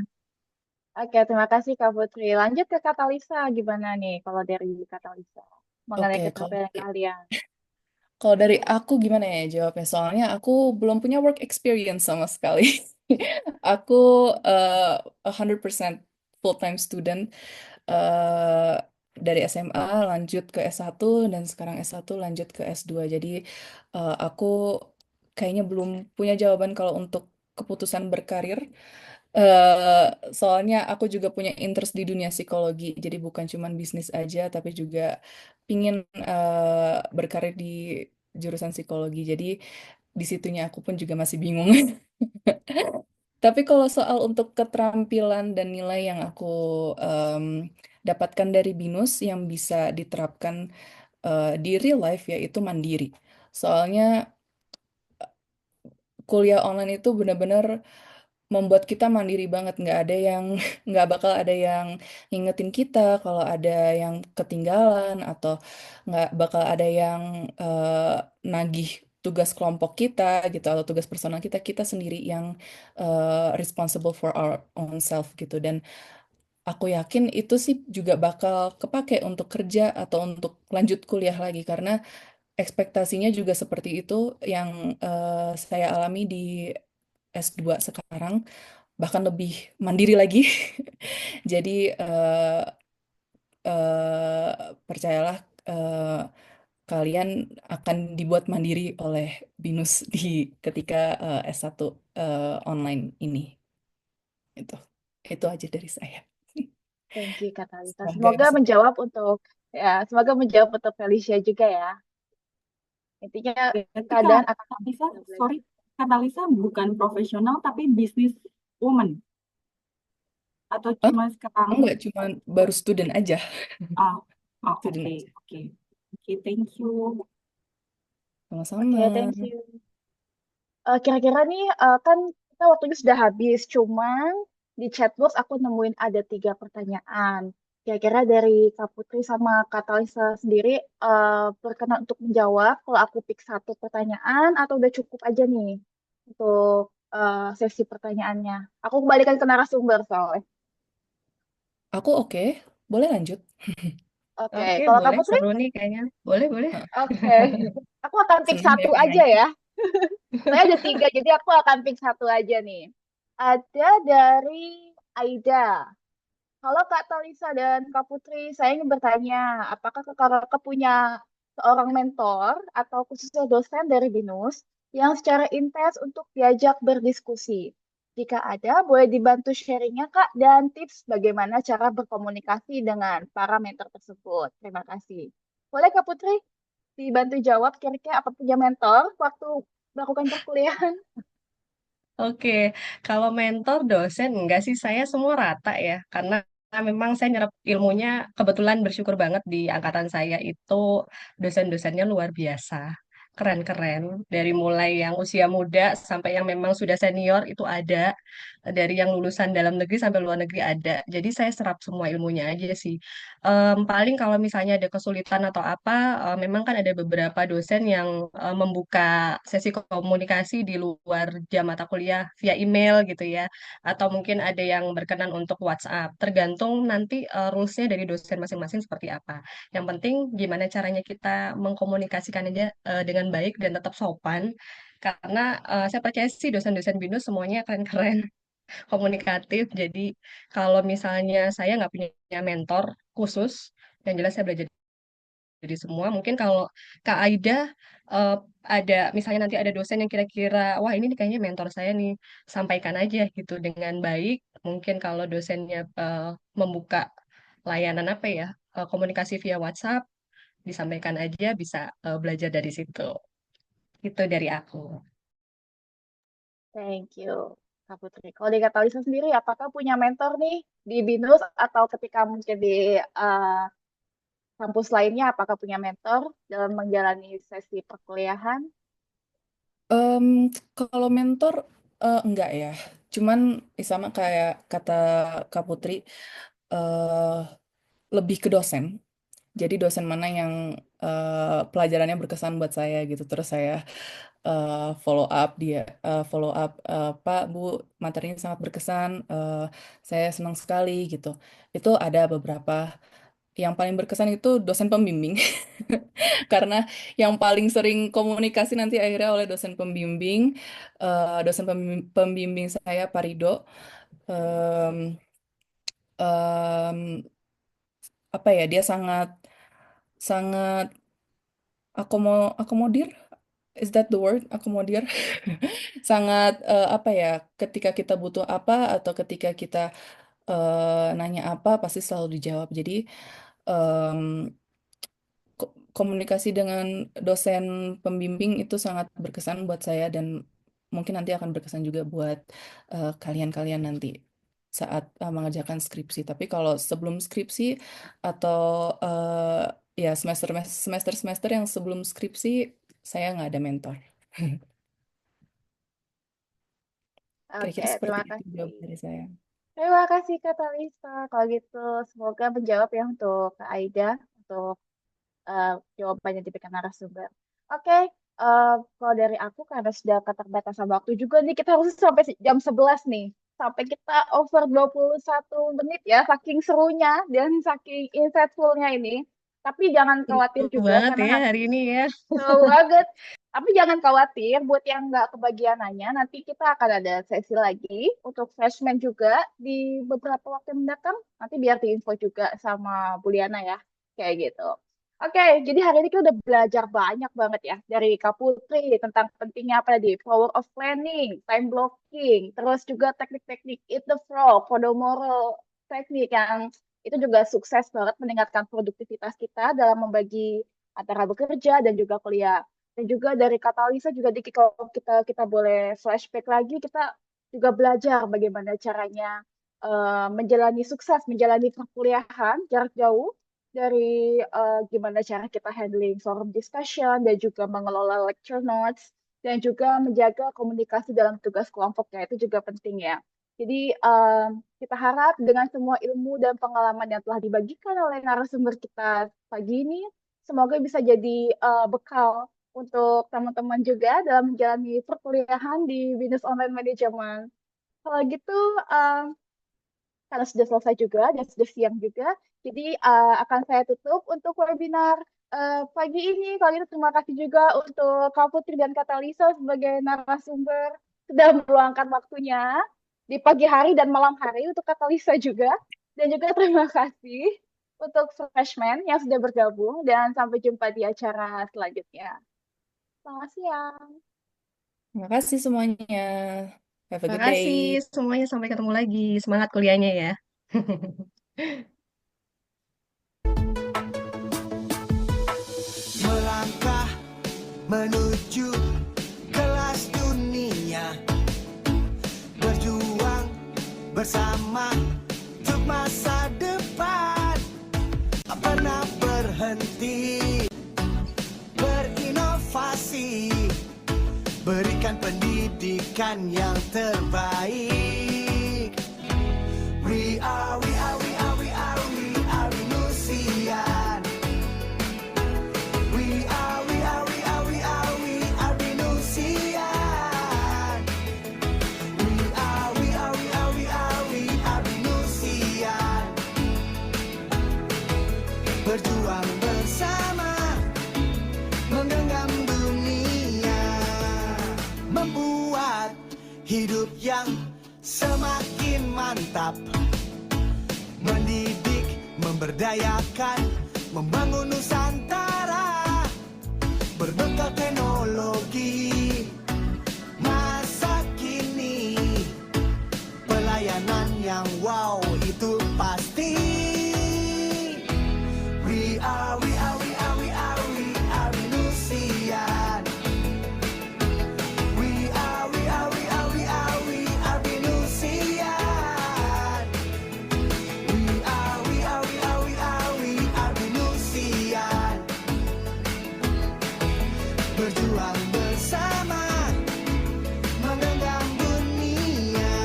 oke, terima kasih Kak Putri. Lanjut ke Katalisa, gimana nih kalau dari Katalisa mengenai Oke, keterampilan kalian? kalau dari aku gimana ya jawabnya? Soalnya aku belum punya work experience sama sekali. Aku 100% full-time student eh dari SMA lanjut ke S1 dan sekarang S1 lanjut ke S2. Jadi aku kayaknya belum punya jawaban kalau untuk keputusan berkarir. Soalnya aku juga punya interest di dunia psikologi, jadi bukan cuman bisnis aja, tapi juga pingin berkarir di jurusan psikologi. Jadi di situnya aku pun juga masih bingung. Tapi kalau soal untuk keterampilan dan nilai yang aku em, dapatkan dari BINUS yang bisa diterapkan di real life yaitu mandiri. Soalnya kuliah online itu benar-benar membuat kita mandiri banget. Nggak ada yang, nggak bakal ada yang ngingetin kita kalau ada yang ketinggalan atau nggak bakal ada yang nagih tugas kelompok kita gitu atau tugas personal kita. Kita sendiri yang responsible for our own self gitu. Dan aku yakin itu sih juga bakal kepake untuk kerja atau untuk lanjut kuliah lagi karena ekspektasinya juga seperti itu yang saya alami di S2 sekarang, bahkan lebih mandiri lagi. Jadi percayalah eh, kalian akan dibuat mandiri oleh BINUS di ketika S1 online ini. Itu. Itu aja dari saya. Thank you Katalisa. Semoga Semoga bisa. menjawab untuk semoga menjawab untuk Felicia juga ya. Intinya Berarti keadaan Kak akan Kak Lisa, kita sorry, belajar. Kak Lisa bukan profesional tapi bisnis woman atau Hah? cuma sekarang Enggak, cuma baru student aja. ah oh, Student oke aja. oke oke thank you. Sama-sama. Oke, thank you. Kira-kira nih kan kita waktunya sudah habis, cuman di chatbox aku nemuin ada 3 pertanyaan. Kira-kira dari Kak Putri sama Kak Talisa sendiri berkenan untuk menjawab kalau aku pick 1 pertanyaan atau udah cukup aja nih untuk sesi pertanyaannya. Aku kembalikan ke narasumber soalnya. Aku oke. Boleh lanjut. Oke, Oke, kalau Kak boleh. Putri? Seru nih kayaknya. Boleh, boleh. Hah, Oke, aku akan pick seneng satu deh kalau aja lanjut. ya. Saya ada 3, jadi aku akan pick satu aja nih. Ada dari Aida. Halo Kak Talisa dan Kak Putri, saya ingin bertanya, apakah Kakak punya seorang mentor atau khususnya dosen dari BINUS yang secara intens untuk diajak berdiskusi? Jika ada, boleh dibantu sharingnya Kak dan tips bagaimana cara berkomunikasi dengan para mentor tersebut. Terima kasih. Boleh Kak Putri dibantu jawab kira-kira apa punya mentor waktu melakukan perkuliahan? Oke, kalau mentor dosen enggak sih saya semua rata ya, karena memang saya nyerap ilmunya kebetulan bersyukur banget di angkatan saya itu dosen-dosennya luar biasa. Keren-keren, dari mulai yang usia muda sampai yang memang sudah senior itu ada, dari yang lulusan dalam negeri sampai luar negeri ada. Jadi saya serap semua ilmunya aja sih. Paling kalau misalnya ada kesulitan atau apa, memang kan ada beberapa dosen yang membuka sesi komunikasi di luar jam mata kuliah via email gitu ya, atau mungkin ada yang berkenan untuk WhatsApp. Tergantung nanti rules-nya dari dosen masing-masing seperti apa. Yang penting gimana caranya kita mengkomunikasikan aja dengan baik dan tetap sopan. Karena saya percaya sih dosen-dosen BINUS semuanya keren-keren komunikatif. Jadi kalau misalnya saya nggak punya mentor khusus, yang jelas saya belajar dari semua. Mungkin kalau Kak Aida eh, ada, misalnya nanti ada dosen yang kira-kira, wah ini nih kayaknya mentor saya nih, sampaikan aja gitu dengan baik. Mungkin kalau dosennya membuka layanan apa ya, komunikasi via WhatsApp, disampaikan aja bisa belajar dari situ. Itu dari aku. Thank you, Kak Putri. Kalau di Katalisa sendiri, apakah punya mentor nih di BINUS atau ketika mungkin di kampus lainnya, apakah punya mentor dalam menjalani sesi perkuliahan? Em, Kalau mentor enggak ya. Cuman sama kayak kata Kak Putri, eh lebih ke dosen. Jadi dosen mana yang pelajarannya berkesan buat saya gitu. Terus saya follow up, Pak, Bu, materinya sangat berkesan, saya senang sekali gitu. Itu ada beberapa. Yang paling berkesan itu dosen pembimbing, karena yang paling sering komunikasi nanti akhirnya oleh dosen pembimbing, pembimbing saya Pak Rido. Em, em, apa ya, dia sangat sangat akomodir, is that the word, akomodir. Sangat apa ya, ketika kita butuh apa atau ketika kita nanya apa pasti selalu dijawab. Jadi em, komunikasi dengan dosen pembimbing itu sangat berkesan buat saya dan mungkin nanti akan berkesan juga buat kalian-kalian nanti saat mengerjakan skripsi. Tapi kalau sebelum skripsi atau ya semester yang sebelum skripsi saya nggak ada mentor. Oke, Kira-kira seperti terima itu jawab kasih. dari saya. Terima kasih Kak Talisa. Kalau gitu, semoga menjawab ya untuk Kak Aida, untuk jawabannya diberikan narasumber. Oke, kalau dari aku karena sudah keterbatasan waktu juga nih, kita harus sampai jam 11 nih. Sampai kita over 21 menit ya, saking serunya dan saking insightful-nya ini. Tapi jangan khawatir Seru juga banget karena ya hari ini ya. seru banget. Tapi jangan khawatir, buat yang nggak kebagian nanya, nanti kita akan ada sesi lagi untuk freshman juga di beberapa waktu mendatang. Nanti biar diinfo juga sama Buliana ya, kayak gitu. Oke, jadi hari ini kita udah belajar banyak banget ya dari Kak Putri tentang pentingnya apa tadi, power of planning, time blocking, terus juga teknik-teknik eat the frog, Pomodoro teknik yang itu juga sukses banget meningkatkan produktivitas kita dalam membagi antara bekerja dan juga kuliah. Dan juga dari Katalisa juga dikit kalau kita boleh flashback lagi, kita juga belajar bagaimana caranya menjalani sukses, menjalani perkuliahan jarak jauh dari gimana cara kita handling forum discussion dan juga mengelola lecture notes dan juga menjaga komunikasi dalam tugas kelompoknya itu juga penting ya. Jadi kita harap dengan semua ilmu dan pengalaman yang telah dibagikan oleh narasumber kita pagi ini, semoga bisa jadi bekal untuk teman-teman juga dalam menjalani perkuliahan di Business Online Management. Kalau gitu, karena sudah selesai juga dan sudah siang juga, jadi akan saya tutup untuk webinar pagi ini. Kalau gitu terima kasih juga untuk Kak Putri dan Kak Talisa sebagai narasumber sudah meluangkan waktunya di pagi hari dan malam hari untuk Kak Talisa juga. Dan juga terima kasih untuk freshman yang sudah bergabung dan sampai jumpa di acara selanjutnya. Selamat siang. Terima kasih semuanya. Have a Terima good kasih day. semuanya, sampai ketemu lagi. Semangat kuliahnya ya. Melangkah menuju kelas dunia, berjuang bersama untuk masa depan. Tak pernah berhenti berinovasi, berikan pendidikan yang terbaik. We are Venusian. We are Venusian. We are Venusian. Berjuang bersama, menggenggam dunia, membuat hidup yang semakin mantap, mendidik, memberdayakan, membangun Nusantara, berbekal teknologi masa kini, pelayanan yang wow itu pasti. We are Venusian. We are Venusian. We are Venusian. Berjuang bersama, menggenggam dunia.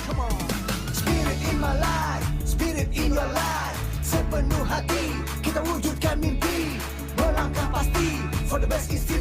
Come on. Spirit in my life, spirit in your life. Sepenuh hati kita wujudkan mimpi for the best is still